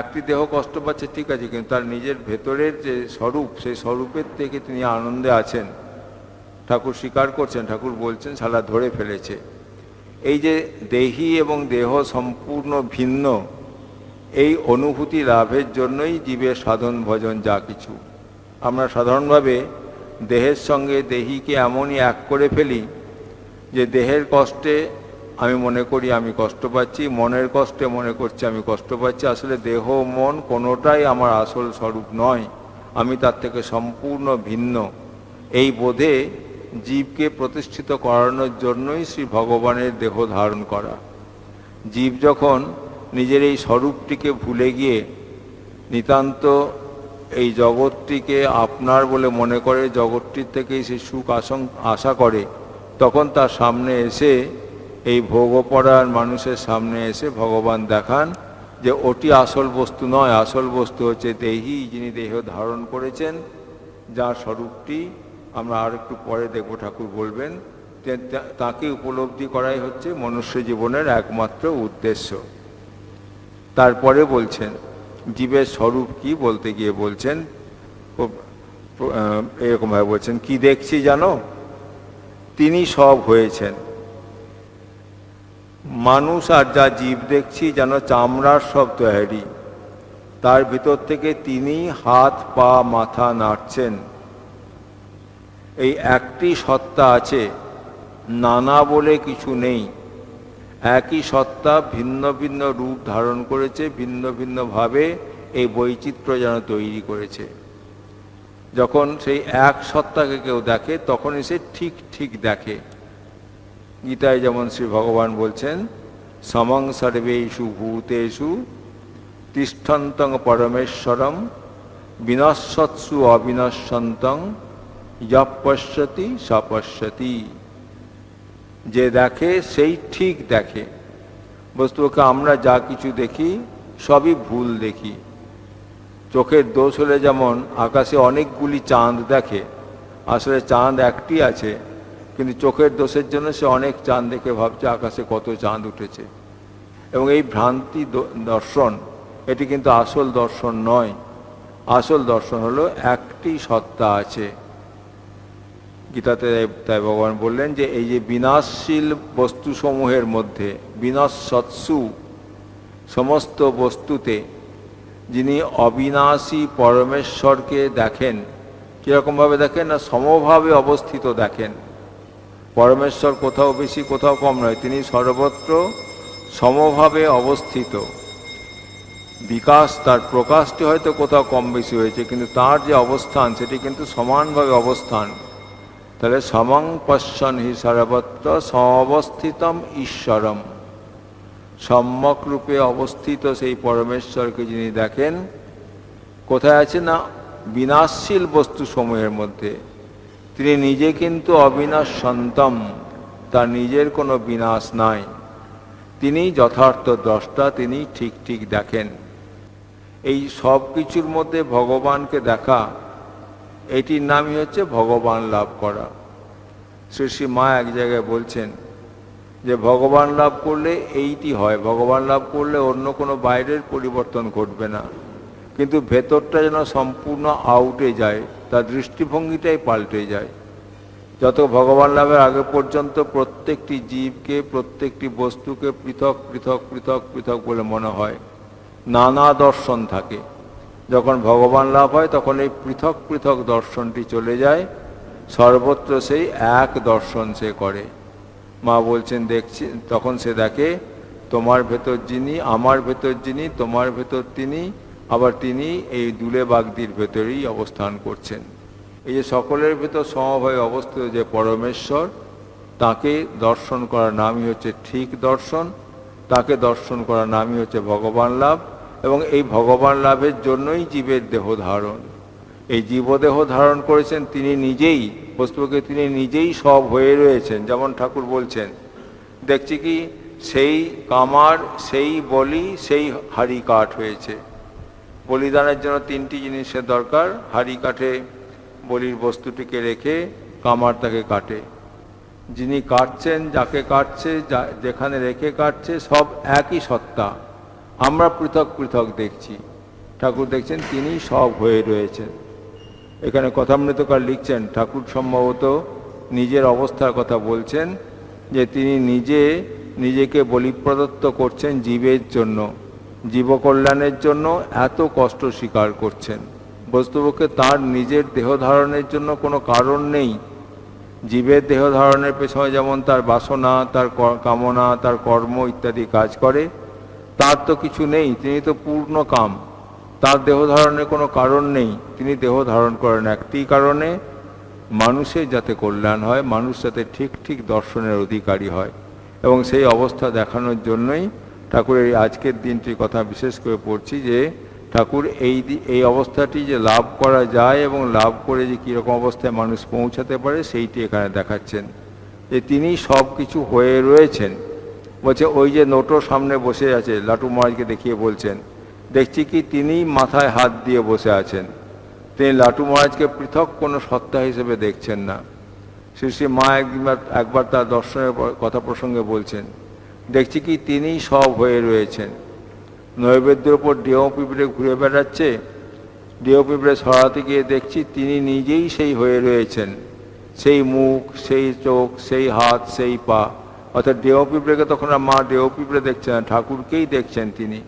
একটি দেহ কষ্ট পাচ্ছে ঠিক আছে, কিন্তু তার নিজের ভেতরের যে স্বরূপ, সেই স্বরূপের থেকে তিনি আনন্দে আছেন। ঠাকুর স্বীকার করছেন, ঠাকুর বলছেন শালা ধরে ফেলেছে। এই যে দেহি এবং দেহ সম্পূর্ণ ভিন্ন, এই অনুভূতি লাভের জন্যই জীবের সাধন ভজন যা কিছু। আমরা সাধারণভাবে দেহের সঙ্গে দেহিকে এমনই এক করে ফেলি যে দেহের কষ্টে আমি মনে করি আমি কষ্ট পাচ্ছি, মনের কষ্টে মনে করছি আমি কষ্ট পাচ্ছি। আসলে দেহ মন কোনোটাই আমার আসল স্বরূপ নয়, আমি তার থেকে সম্পূর্ণ ভিন্ন। এই বোধে জীবকে প্রতিষ্ঠিত করানোর জন্যই শ্রী ভগবানের দেহ ধারণ করা। জীব যখন নিজের এই স্বরূপটিকে ভুলে গিয়ে নিতান্ত এই জগৎটিকে আপনার বলে মনে করে, জগৎটির থেকেই সে সুখ আশা করে, তখন তার সামনে এসে, এই ভোগপরায়ণ মানুষের সামনে এসে ভগবান দেখান যে ওটি আসল বস্তু নয়, আসল বস্তু হচ্ছে দেহি, যিনি দেহ ধারণ করেছেন, যার স্বরূপটি আমরা আর একটু পরে দেখব। ঠাকুর বলবেন তাকে উপলব্ধি করাই হচ্ছে মনুষ্য জীবনের একমাত্র উদ্দেশ্য। তারপরে বলছেন জীবের স্বরূপ কি, বলতে গিয়ে বলছেন এরকমভাবে বলছেন, কি দেখছি জানো, তিনি সব হয়েছেন। মানুষ আর যা জীব দেখছি যেন চামড়ার সব তৈরি, তার ভিতর থেকে তিনি হাত পা মাথা নাড়ছেন। এই একটি সত্তা আছে, নানা বলে কিছু নেই। একই সত্তা ভিন্ন ভিন্ন রূপ ধারণ করেছে, ভিন্ন ভিন্নভাবে এই বৈচিত্র্য যেন তৈরি করেছে। যখন সেই এক সত্তাকে কেউ দেখে তখনই সে ঠিক ঠিক দেখে। গীতায় যেমন শ্রী ভগবান বলছেন, সমং সর্বেষু ভূতেষু তিষ্ঠন্তং পরমেশ্বরম বিনশ্বৎসু অবিনশ্বন্তং যঃ পশ্যতি সপশ্যতি। যে দেখে সেই ঠিক দেখে। বস্তুকে আমরা যা কিছু দেখি সবই ভুল দেখি। চোখের দোষ হলে যেমন আকাশে অনেকগুলি চাঁদ দেখে, আসলে চাঁদ একটি আছে, কিন্তু চোখের দোষের জন্য সে অনেক চাঁদ দেখে ভাবছে আকাশে কত চাঁদ উঠেছে। এবং এই ভ্রান্তি দর্শন, এটি কিন্তু আসল দর্শন নয়। আসল দর্শন হলো একটি সত্তা আছে। গীতাতে তাই ভগবান বললেন যে এই যে বিনাশশীল বস্তুসমূহের মধ্যে, বিনশ্বৎসু, সমস্ত বস্তুতে যিনি অবিনাশী পরমেশ্বরকে দেখেন, কীরকমভাবে দেখেন না, সমভাবে অবস্থিত দেখেন। পরমেশ্বর কোথাও বেশি কোথাও কম নয়, তিনি সর্বত্র সমভাবে অবস্থিত। বিকাশ, তার প্রকাশটি হয়তো কোথাও কম বেশি হয়েছে, কিন্তু তার যে অবস্থান সেটি কিন্তু সমানভাবে অবস্থান। তাহলে সমং পশ্যন হি সর্বত্র সমবস্থিতম ঈশ্বরম, সম্যক রূপে অবস্থিত সেই পরমেশ্বরকে যিনি দেখেন, কোথায় আছে না বিনাশশীল বস্তুসমূহের মধ্যে। তিনি নিজে কিন্তু অবিনাশন্তম, তার নিজের কোনো বিনাশ নাই। তিনি যথার্থ দ্রষ্টা, তিনি ঠিক ঠিক দেখেন। এই সব কিছুর মধ্যে ভগবানকে দেখা, এটির নামই হচ্ছে ভগবান লাভ করা। শ্রী শ্রী মা এক জায়গায় বলছেন যে ভগবান লাভ করলে এইটি হয়, ভগবান লাভ করলে অন্য কোনো বাইরের পরিবর্তন ঘটবে না, কিন্তু ভেতরটা যেন সম্পূর্ণ আউটে যায়, তার দৃষ্টিভঙ্গিটাই পাল্টে যায়। যত ভগবান লাভের আগে পর্যন্ত প্রত্যেকটি জীবকে, প্রত্যেকটি বস্তুকে পৃথক পৃথক পৃথক পৃথক বলে মনে হয়, নানা দর্শন থাকে। যখন ভগবান লাভ হয় তখন এই পৃথক পৃথক দর্শনটি চলে যায়, সর্বত্র সেই এক দর্শন সে করে। মা বলছেন দেখছি, তখন সে দেখে তোমার ভেতর যিনি, আমার ভেতর যিনি, তোমার ভেতর তিনি, আবার তিনি এই দুলে বাগদির ভেতরেই অবস্থান করছেন। এই যে সকলের ভেতর সমভাবে অবস্থিত যে পরমেশ্বর, তাকে দর্শন করার নামই হচ্ছে ঠিক দর্শন, তাকে দর্শন করার নামই হচ্ছে ভগবান লাভ। এবং এই ভগবান লাভের জন্যই জীবের দেহ ধারণ। এই জীবদেহ ধারণ করেছেন তিনি নিজেই, বস্তুকে তিনি নিজেই সব হয়ে রয়েছেন। যেমন ঠাকুর বলছেন, দেখছি কি সেই কামার, সেই বলি, সেই হাড়ি কাঠ হয়েছে। বলিদানের জন্য তিনটি জিনিসের দরকার, হাড়ি কাঠে বলির বস্তুটিকে রেখে কামার তাকে কাটে, যিনি কাটছেন, যাকে কাটছে, যেখানে রেখে কাটছে, সব একই সত্তা। আমরা পৃথক পৃথক দেখছি, ঠাকুর দেখছেন তিনি সব হয়ে রয়েছেন। এখানে কথামৃতকার লিখছেন, ঠাকুর সম্ভবত নিজের অবস্থার কথা বলছেন, যে তিনি নিজেকে বলিপ্রদত্ত করছেন জীবের জন্য, জীবকল্যাণের জন্য এত কষ্ট স্বীকার করছেন। বস্তুপক্ষে তার নিজের দেহ ধারণের জন্য কোনো কারণ নেই। জীবের দেহ ধারণের পেছনে যেমন তার বাসনা, তার কামনা, তার কর্ম ইত্যাদি কাজ করে, তার তো কিছু নেই, তিনি তো পূর্ণ কাম, তার দেহ ধারণের কোনো কারণ নেই। তিনি দেহ ধারণ করেন একটি কারণে, মানুষের যাতে কল্যাণ হয়, মানুষ যাতে ঠিক ঠিক দর্শনের অধিকারী হয়। এবং সেই অবস্থা দেখানোর জন্যই ঠাকুরের আজকের দিনটির কথা বিশেষ করে পড়ছি, যে ঠাকুর এই অবস্থাটি যে লাভ করা যায় এবং লাভ করে যে কীরকম অবস্থায় মানুষ পৌঁছাতে পারে সেইটি এখানে দেখাচ্ছেন, যে তিনি সব কিছু হয়ে রয়েছেন। বলছে ওই যে নোটো সামনে বসে আছে, লাটু মহারাজকে দেখিয়ে বলছেন, দেখছি কি তিনি মাথায় হাত দিয়ে বসে আছেন, তিনি লাটু মহারাজকে পৃথক কোনো সত্তা হিসেবে দেখছেন না। শ্রী শ্রী মা একবার তার দর্শনের কথা প্রসঙ্গে বলছেন, দেখছি কি তিনি সব হয়ে রয়েছেন। নৈবেদ্যের ওপর ডেও পিঁপড়ে ঘুরে বেড়াচ্ছে, ডেও পিঁপড়ে সরাতে গিয়ে দেখছি তিনি নিজেই সেই হয়ে রয়েছেন, সেই মুখ, সেই চোখ, সেই হাত, সেই পা। অর্থাৎ ডেও পিঁপড়েকে তখন আর মা ডেও পিঁপড়ে দেখছেন না, ঠাকুরকেই দেখছেন তিনি।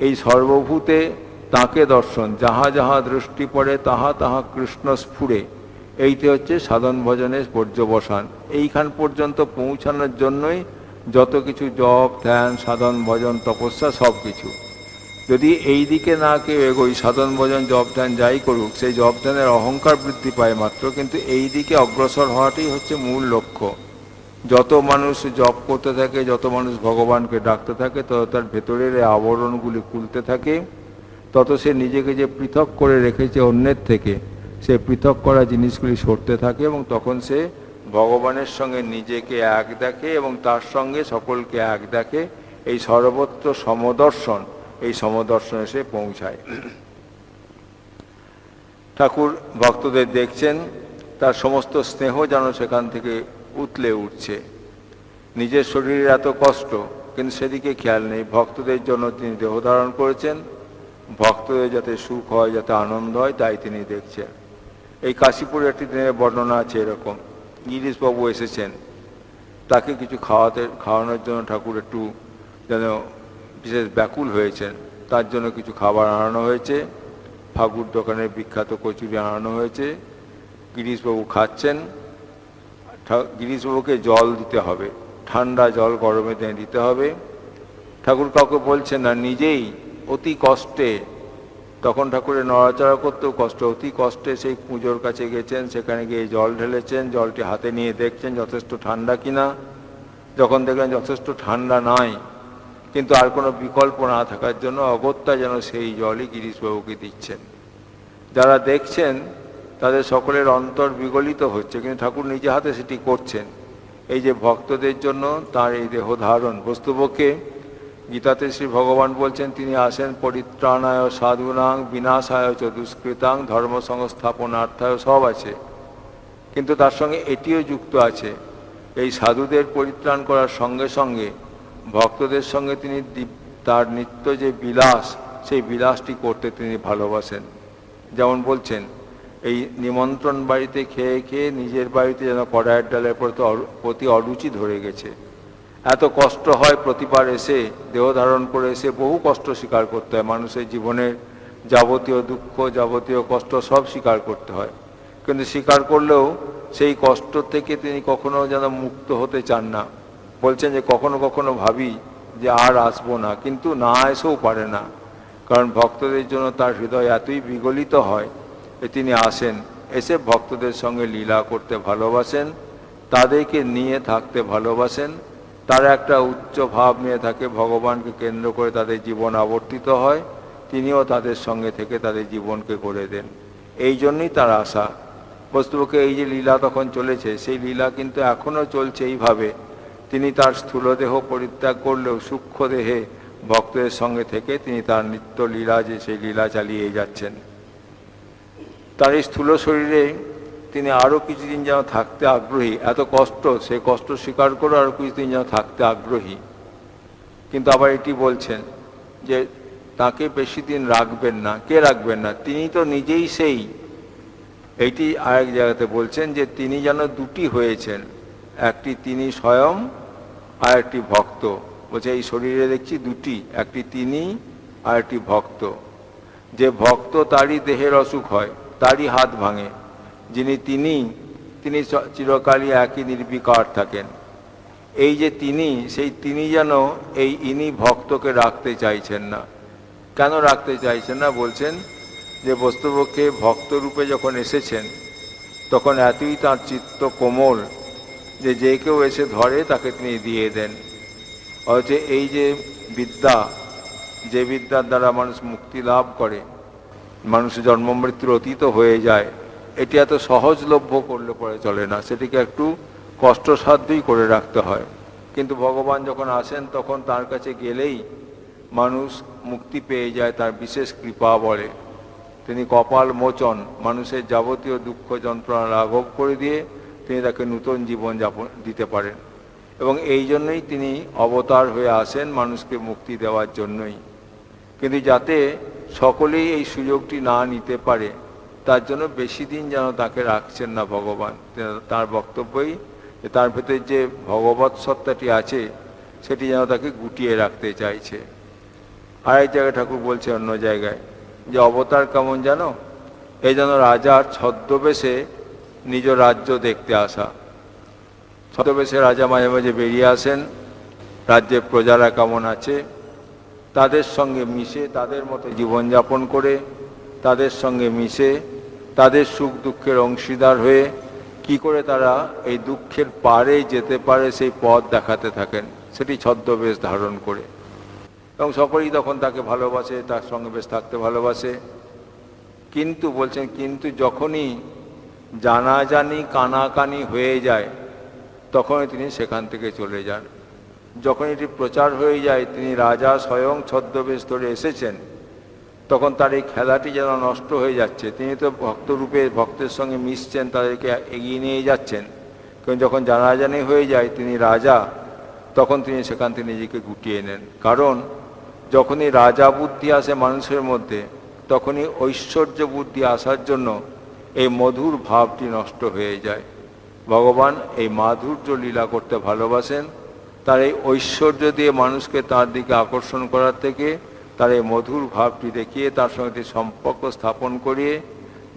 এই সর্বভূতে তাকে দর্শন, যাহা যাহা দৃষ্টি পড়ে তাহা তাহা কৃষ্ণ স্ফুরে, এইটি হচ্ছে সাধন ভজনের পর্যবসান। এইখান পর্যন্ত পৌঁছানোর জন্যই যত কিছু জপ, ধ্যান, সাধন ভজন, তপস্যা সব কিছু। যদি এই দিকে না কেউ এগোই, সাধন ভজন জপ ধ্যান যাই করুক, সেই জপ ধ্যানের অহংকার বৃদ্ধি পায় মাত্র, কিন্তু এই দিকে অগ্রসর হওয়াটাই হচ্ছে মূল লক্ষ্য। যত মানুষ জপ করতে থাকে, যত মানুষ ভগবানকে ডাকতে থাকে, তত তার ভেতরের আবরণগুলি খুলতে থাকে, তত সে নিজেকে যে পৃথক করে রেখেছে অন্যের থেকে, সে পৃথক করা জিনিসগুলি সরতে থাকে, এবং তখন সে ভগবানের সঙ্গে নিজেকে এক দেখে এবং তার সঙ্গে সকলকে এক দেখে। এই সর্বত্র সমদর্শন, এই সমদর্শনে সে পৌঁছায়। ঠাকুর ভক্তদের দেখছেন, তার সমস্ত স্নেহ যেন সেখান থেকে উতলে উঠছে। নিজের শরীরের এত কষ্ট, কিন্তু সেদিকে খেয়াল নেই। ভক্তদের জন্য তিনি দেহ ধারণ করেছেন, ভক্তদের যাতে সুখ হয়, যাতে আনন্দ হয়, তাই তিনি দেখছেন। এই কাশীপুরে একটি দিনের বর্ণনা আছে এরকম, গিরিশবাবু এসেছেন, তাকে কিছু খাওয়ানোর জন্য ঠাকুর একটু যেন বিশেষ ব্যাকুল হয়েছেন। তার জন্য কিছু খাবার আনানো হয়েছে, ফাগুর দোকানের বিখ্যাত কচুরি আনানো হয়েছে। গিরিশবাবু খাচ্ছেন। গিরিশবাবুকে জল দিতে হবে, ঠান্ডা জল গরমে দিয়ে দিতে হবে। ঠাকুর কাউকে বলছেন না, নিজেই অতি কষ্টে, তখন ঠাকুরের নড়াচড়া করতেও কষ্ট, অতি কষ্টে সেই পুজোর কাছে গেছেন, সেখানে গিয়ে জল ঢেলেছেন, জলটি হাতে নিয়ে দেখছেন যথেষ্ট ঠান্ডা কিনা। যখন দেখলেন যথেষ্ট ঠান্ডা নয়, কিন্তু আর কোনো বিকল্প না থাকার জন্য অগত্যা যেন সেই জলই গিরিশবাবুকে দিচ্ছেন। যারা দেখছেন তাদের সকলের অন্তর বিগলিত হচ্ছে, কিন্তু ঠাকুর নিজে হাতে সেটি করছেন। এই যে ভক্তদের জন্য তার এই দেহ ধারণ, বস্তুপক্ষে গীতাতে শ্রী ভগবান বলছেন তিনি আসেন পরিত্রাণায় সাধুনাং বিনাশায় চ দুষ্কৃতাং ধর্ম সংস্থাপনার্থায়, সব আছে, কিন্তু তার সঙ্গে এটিও যুক্ত আছে, এই সাধুদের পরিত্রাণ করার সঙ্গে সঙ্গে ভক্তদের সঙ্গে তিনি তার নিত্য যে বিলাস, সেই বিলাসটি করতে তিনি ভালোবাসেন। যেমন বলছেন, এই নিমন্ত্রণ বাড়িতে খেয়ে খেয়ে নিজের বাড়িতে যেন কড়াইয়ের ডালের প্রতি অরুচি ধরে গেছে। এত কষ্ট হয় প্রতিবার এসে, দেহ ধারণ করে এসে বহু কষ্ট স্বীকার করতে হয়, মানুষের জীবনের যাবতীয় দুঃখ, যাবতীয় কষ্ট সব স্বীকার করতে হয়। কিন্তু স্বীকার করলেও সেই কষ্ট থেকে তিনি কখনো যেন মুক্ত হতে চান না। বলছেন যে কখনো কখনো ভাবি যে আর আসবো না, কিন্তু না এসেও পারে না, কারণ ভক্তদের জন্য তার হৃদয় এতই বিগলিত হয় যে তিনি আসেন, এসে ভক্তদের সঙ্গে লীলা করতে ভালোবাসেন, তাদেরকে নিয়ে থাকতে ভালোবাসেন। তারা একটা উচ্চ ভাব নিয়ে থাকে, ভগবানকে কেন্দ্র করে তাদের জীবন আবর্তিত হয়, তিনিও তাদের সঙ্গে থেকে তাদের জীবনকে করে দেন। এই জন্যই তার আশা। বস্তুপক্ষে এই যে লীলা তখন চলেছে, সেই লীলা কিন্তু এখনও চলছে এইভাবে। তিনি তার স্থূলদেহ পরিত্যাগ করলেও সূক্ষ্ম দেহে ভক্তদের সঙ্গে থেকে তিনি তার নিত্য লীলা, যে সেই লীলা চালিয়ে যাচ্ছেন। তার এই স্থূল শরীরে তিনি আরও কিছুদিন যেন থাকতে আগ্রহী। এত কষ্ট, সেই কষ্ট স্বীকার করে আরও কিছুদিন যেন থাকতে আগ্রহী। কিন্তু আবার এটি বলছেন যে তাকে বেশি দিন রাখবেন না। কে রাখবেন না? তিনি তো নিজেই সেই। এইটি আরেক জায়গাতে বলছেন যে তিনি যেন দুটি হয়েছেন, একটি তিনি স্বয়ং আর একটি ভক্ত। বলছে এই শরীরে দেখছি দুটি, একটি তিনি আর একটি ভক্ত। যে ভক্ত তারই দেহের অসুখ হয়, তারই হাত ভাঙে। যিনি তিনি চিরকালই একই নির্বিকার থাকেন। এই যে তিনি, সেই তিনি যেন এই ইনি ভক্তকে রাখতে চাইছেন না। কেন রাখতে চাইছেন না? বলছেন যে বস্তুপক্ষে ভক্তরূপে যখন এসেছেন তখন এতই তাঁর চিত্ত কোমল যে যে কেউ এসে ধরে তাকে তিনি দিয়ে দেন। অথচ এই যে বিদ্যা, যে বিদ্যার দ্বারা মানুষ মুক্তি লাভ করে, মানুষের জন্ম মৃত্যুর অতীত হয়ে যায়, এটি এত সহজলভ্য করলে পরে চলে না, সেটিকে একটু কষ্টসাধ্যই করে রাখতে হয়। কিন্তু ভগবান যখন আসেন তখন তার কাছে গেলেই মানুষ মুক্তি পেয়ে যায় তার বিশেষ কৃপা বলে। তিনি কপাল মোচন, মানুষের যাবতীয় দুঃখ যন্ত্রণা লাঘব করে দিয়ে তিনি তাকে নূতন জীবন যাপন দিতে পারেন। এবং এই জন্যই তিনি অবতার হয়ে আসেন, মানুষকে মুক্তি দেওয়ার জন্যই। কিন্তু যাতে সকলেই এই সুযোগটি না নিতে পারে, তার জন্য বেশি দিন যেন তাকে রাখছেন না ভগবান। তার বক্তব্যই যে তার ভেতরে যে ভগবৎ সত্তাটি আছে সেটি যেন তাকে গুটিয়ে রাখতে চাইছে। আরেক জায়গায় ঠাকুর বলছে অন্য জায়গায় যে অবতার কেমন জানো? এই যেন রাজার ছদ্মবেশে নিজ রাজ্য দেখতে আসা। ছদ্মবেশে রাজা মাঝে মাঝে বেরিয়ে আসেন, রাজ্যের প্রজারা কেমন আছে তাদের সঙ্গে মিশে, তাদের মতো জীবনযাপন করে, তাদের সঙ্গে মিশে, তাদের সুখ দুঃখের অংশীদার হয়ে কি করে তারা এই দুঃখের পারে যেতে পারে সেই পথ দেখাতে থাকেন, সেটি ছদ্মবেশ ধারণ করে। এবং সকলেই তখন তাকে ভালোবাসে, তার সঙ্গে বেশ থাকতে ভালোবাসে। কিন্তু বলছেন, কিন্তু যখনই জানাজানি কানাকানি হয়ে যায় তখনই তিনি সেখান থেকে চলে যান। যখন এটি প্রচার হয়ে যায় তিনি রাজা স্বয়ং ছদ্মবেশ ধরে এসেছেন, তখন তার এই খেলাটি যেন নষ্ট হয়ে যাচ্ছে। তিনি তো ভক্তরূপে ভক্তের সঙ্গে মিশছেন, তাদেরকে এগিয়ে নিয়ে যাচ্ছেন, কিন্তু যখন জানাজানি হয়ে যায় তিনি রাজা, তখন তিনি সেখান থেকে নিজেকে গুটিয়ে নেন। কারণ যখনই রাজা বুদ্ধি আসে মানুষের মধ্যে, তখনই ঐশ্বর্য বুদ্ধি আসার জন্য এই মধুর ভাবটি নষ্ট হয়ে যায়। ভগবান এই মাধুর্য লীলা করতে ভালোবাসেন। তার এই ঐশ্বর্য দিয়ে মানুষকে তার দিকে আকর্ষণ করার থেকে তার এই মধুর ভাবটি দেখিয়ে তার সঙ্গে সম্পর্ক স্থাপন করিয়ে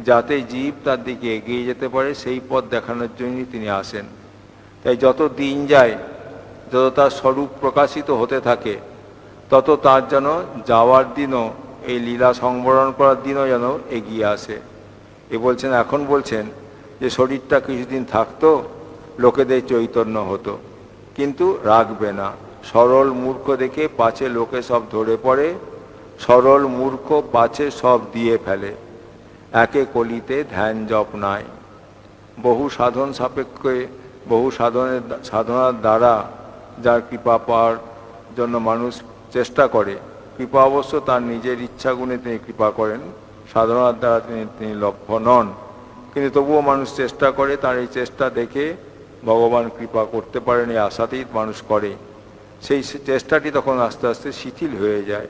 যাতে জীব তার দিকে এগিয়ে যেতে পারে সেই পথ দেখানোর জন্যই তিনি আসেন। তাই যত দিন যায়, যত তার স্বরূপ প্রকাশিত হতে থাকে, তত তার যেন যাওয়ার দিনও, এই লীলা সংবরণ করার দিনও যেন এগিয়ে আসে। বলছেন, এখন বলছেন যে শরীরটা কিছুদিন থাকতো, লোকেদের চৈতন্য হতো, কিন্তু রাখবে না। সরল মূর্খ দেখে পাছে লোকে সব ধরে পড়ে, সরল মূর্খ পাছে সব দিয়ে ফেলে, একে কলিতে ধ্যান জপ নাই। বহু সাধন সাপেক্ষে, বহু সাধনার দ্বারা যার কৃপা পাওয়ার জন্য মানুষ চেষ্টা করে, কৃপা অবশ্য তার নিজের ইচ্ছাগুণে তিনি কৃপা করেন, সাধনার দ্বারা তিনি লভ্য নন। কিন্তু তবুও মানুষ চেষ্টা করে, তার এই চেষ্টা দেখে ভগবান কৃপা করতে পারেন এই আশাতেই মানুষ করে। সেই চেষ্টাটি তখন আস্তে আস্তে শিথিল হয়ে যায়,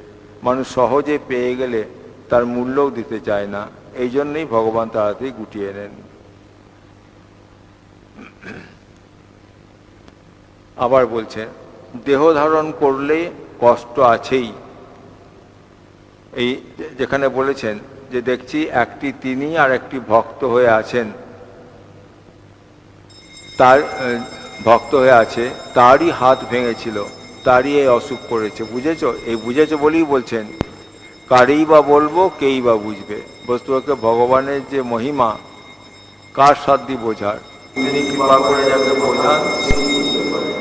মানুষ সহজে পেয়ে গেলে তার মূল্যও দিতে চায় না, এই জন্যই ভগবান তাড়াতাড়ি গুটিয়ে নেন। আবার বলছেন, দেহ ধারণ করলে কষ্ট আছেই। এই যেখানে বলেছেন যে দেখছি একটি তিনি আর একটি ভক্ত হয়ে আছেন, তার ভক্ত হয়ে আছে, তারই হাত ভেঙেছিল, তারই এই অসুখ করেছে, বুঝেছ? এই বুঝেছ বলেই বলছেন, কারেই বা বলবো, কেই বা বুঝবে। বস্তুকে ভগবানের যে মহিমা কার সাধ্য বোঝার, তিনি কৃপা করে যাকে বোঝান সেই বুঝতে পারে।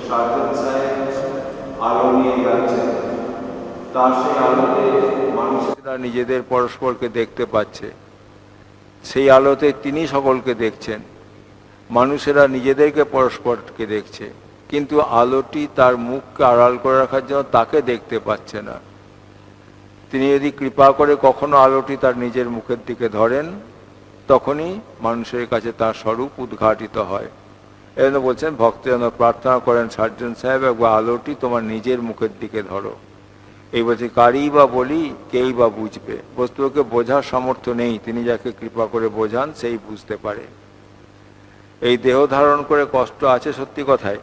সার্জন সাহেব আলো নিয়ে যাচ্ছেন, তার সেই আলোতে মানুষেরা নিজেদের পরস্পরকে দেখতে পাচ্ছে, সেই আলোতে তিনি সকলকে দেখছেন, মানুষেরা নিজেদেরকে পরস্পরকে দেখছে, কিন্তু আলোটি তার মুখকে আড়াল করে রাখার জন্য তাকে দেখতে পাচ্ছে না। তিনি যদি কৃপা করে কখনো আলোটি তার নিজের মুখের দিকে ধরেন, তখনই মানুষের কাছে তার স্বরূপ উদ্ঘাটিত হয়। এজন্য বলছেন, ভক্ত যেন প্রার্থনা করেন, সার্জন সাহেব একবার আলোটি তোমার নিজের মুখের দিকে ধরো। এই বলছে, কারই বা বলি, কেই বা বুঝবে। বস্তুকে বোঝার সামর্থ্য নেই, তিনি যাকে কৃপা করে বোঝান সেই বুঝতে পারে। এই দেহ ধারণ করে কষ্ট আছে সত্যি কথায়,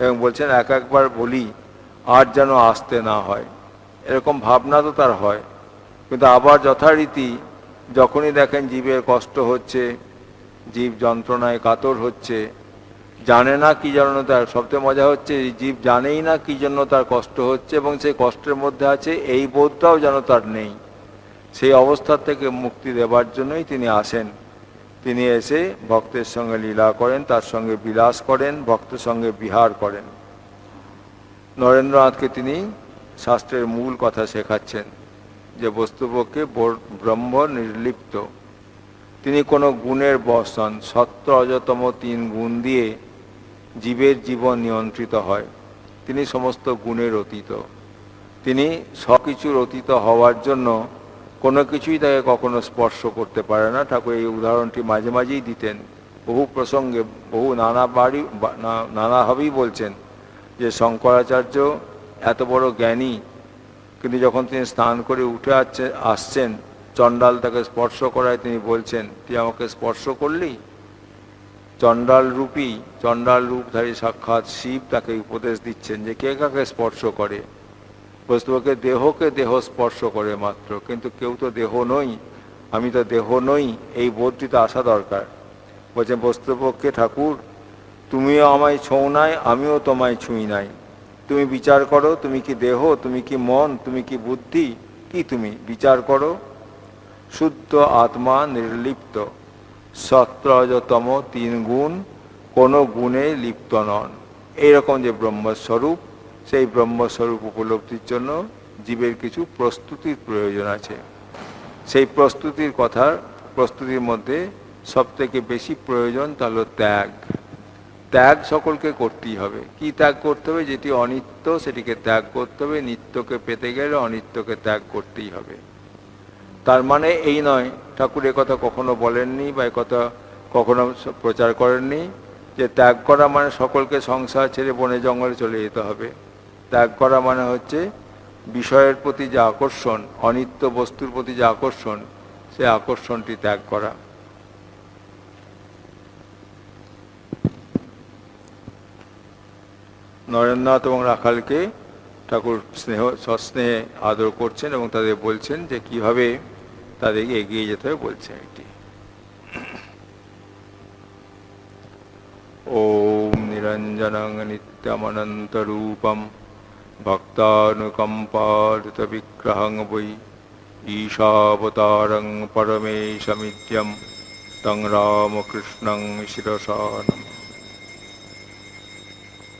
এবং বলছেন এক একবার বলি আর যেন আসতে না হয়, এরকম ভাবনা তো তার হয়। কিন্তু আবার যথারীতি যখনই দেখেন জীবের কষ্ট হচ্ছে, জীব যন্ত্রণায় কাতর হচ্ছে, জানে না কি জন্য, তার সবচেয়ে মজা হচ্ছে জীব জানেই না কি জন্য তার কষ্ট হচ্ছে, এবং সেই কষ্টের মধ্যে আছে এই বোধটাও যেন তার নেই। সেই অবস্থা থেকে মুক্তি দেবার জন্যই তিনি আসেন। তিনি এসে ভক্তের সঙ্গে লীলা করেন, তার সঙ্গে বিলাস করেন, ভক্তের সঙ্গে বিহার করেন। নরেন্দ্রনাথকে তিনি শাস্ত্রের মূল কথা শেখাচ্ছেন, যে বস্তুপক্ষে ব্রহ্ম নির্লিপ্ত, তিনি কোনো গুণের বশ নন। সত্য রজতম 3 গুণ দিয়ে জীবের জীবন নিয়ন্ত্রিত হয়, তিনি সমস্ত গুণের অতীত। তিনি সব কিছুর অতীত হওয়ার জন্য কোনো কিছুই তাকে কখনো স্পর্শ করতে পারে না। ঠাকুর এই উদাহরণটি মাঝে মাঝেই দিতেন, বহু প্রসঙ্গে, বহু নানাভাবেই বলছেন যে শঙ্করাচার্য এত বড় জ্ঞানী, কিন্তু যখন তিনি স্নান করে উঠে আসছেন, চণ্ডাল তাকে স্পর্শ করায় তিনি বলছেন, তুই আমাকে স্পর্শ করলি? চণ্ডাল রূপধারী সাক্ষাৎ শিব তাকে উপদেশ দিচ্ছেন যে কে কাকে স্পর্শ করে। বস্তুকে দেহকে দেহ স্পর্শ করে মাত্র, কিন্তু কেউ তো দেহ নই, আমি তো দেহ নই, এই বোধটি তো আসা দরকার। বলছেন বস্তুপক্ষে ঠাকুর, তুমিও আমায় ছোঁও নাই, আমিও তোমায় ছুঁই নাই। তুমি বিচার করো, তুমি কি দেহ, তুমি কি মন, তুমি কি বুদ্ধি, কি তুমি বিচার করো? শুদ্ধ আত্মা নির্লিপ্ত, সত্রজতম 3 গুণ, কোনো গুণে লিপ্ত নন। এইরকম যে ব্রহ্মস্বরূপ, সেই ব্রহ্মস্বরূপ উপলব্ধির জন্য জীবের কিছু প্রস্তুতির প্রয়োজন আছে। সেই প্রস্তুতির মধ্যে সবথেকে বেশি প্রয়োজন তা হল ত্যাগ। ত্যাগ সকলকে করতেই হবে। কি ত্যাগ করতে হবে? যেটি অনিত্য সেটিকে ত্যাগ করতে হবে, নিত্যকে পেতে গেলে অনিত্যকে ত্যাগ করতেই হবে। তার মানে এই নয়, ঠাকুর কথা কখনো বলেননি বা কথা কখনো প্রচার করেননি যে ত্যাগ করা মানে সকলকে সংসার ছেড়ে বনে জঙ্গলে চলে যেতে হবে। ত্যাগ করা মানে হচ্ছে বিষয়ের প্রতি যে আকর্ষণ, অনিত্য বস্তুর প্রতি যে আকর্ষণ, সেই আকর্ষণটি ত্যাগ করা। নরেন্দ্রনাথ এবং রাখালকে ঠাকুর সস্নেহে আদর করছেন এবং তাদের বলছেন যে কিভাবে তাদেরকে এগিয়ে যেতে হবে বলছেন এটি। ওম নিরঞ্জনং নিত্যমনন্তরূপম ভক্তানুকম্পাদিত বিগ্রহং বৈ ঈশাবতারং পরমেশমিদ্যম তং রামকৃষ্ণং শিরসা নমামি।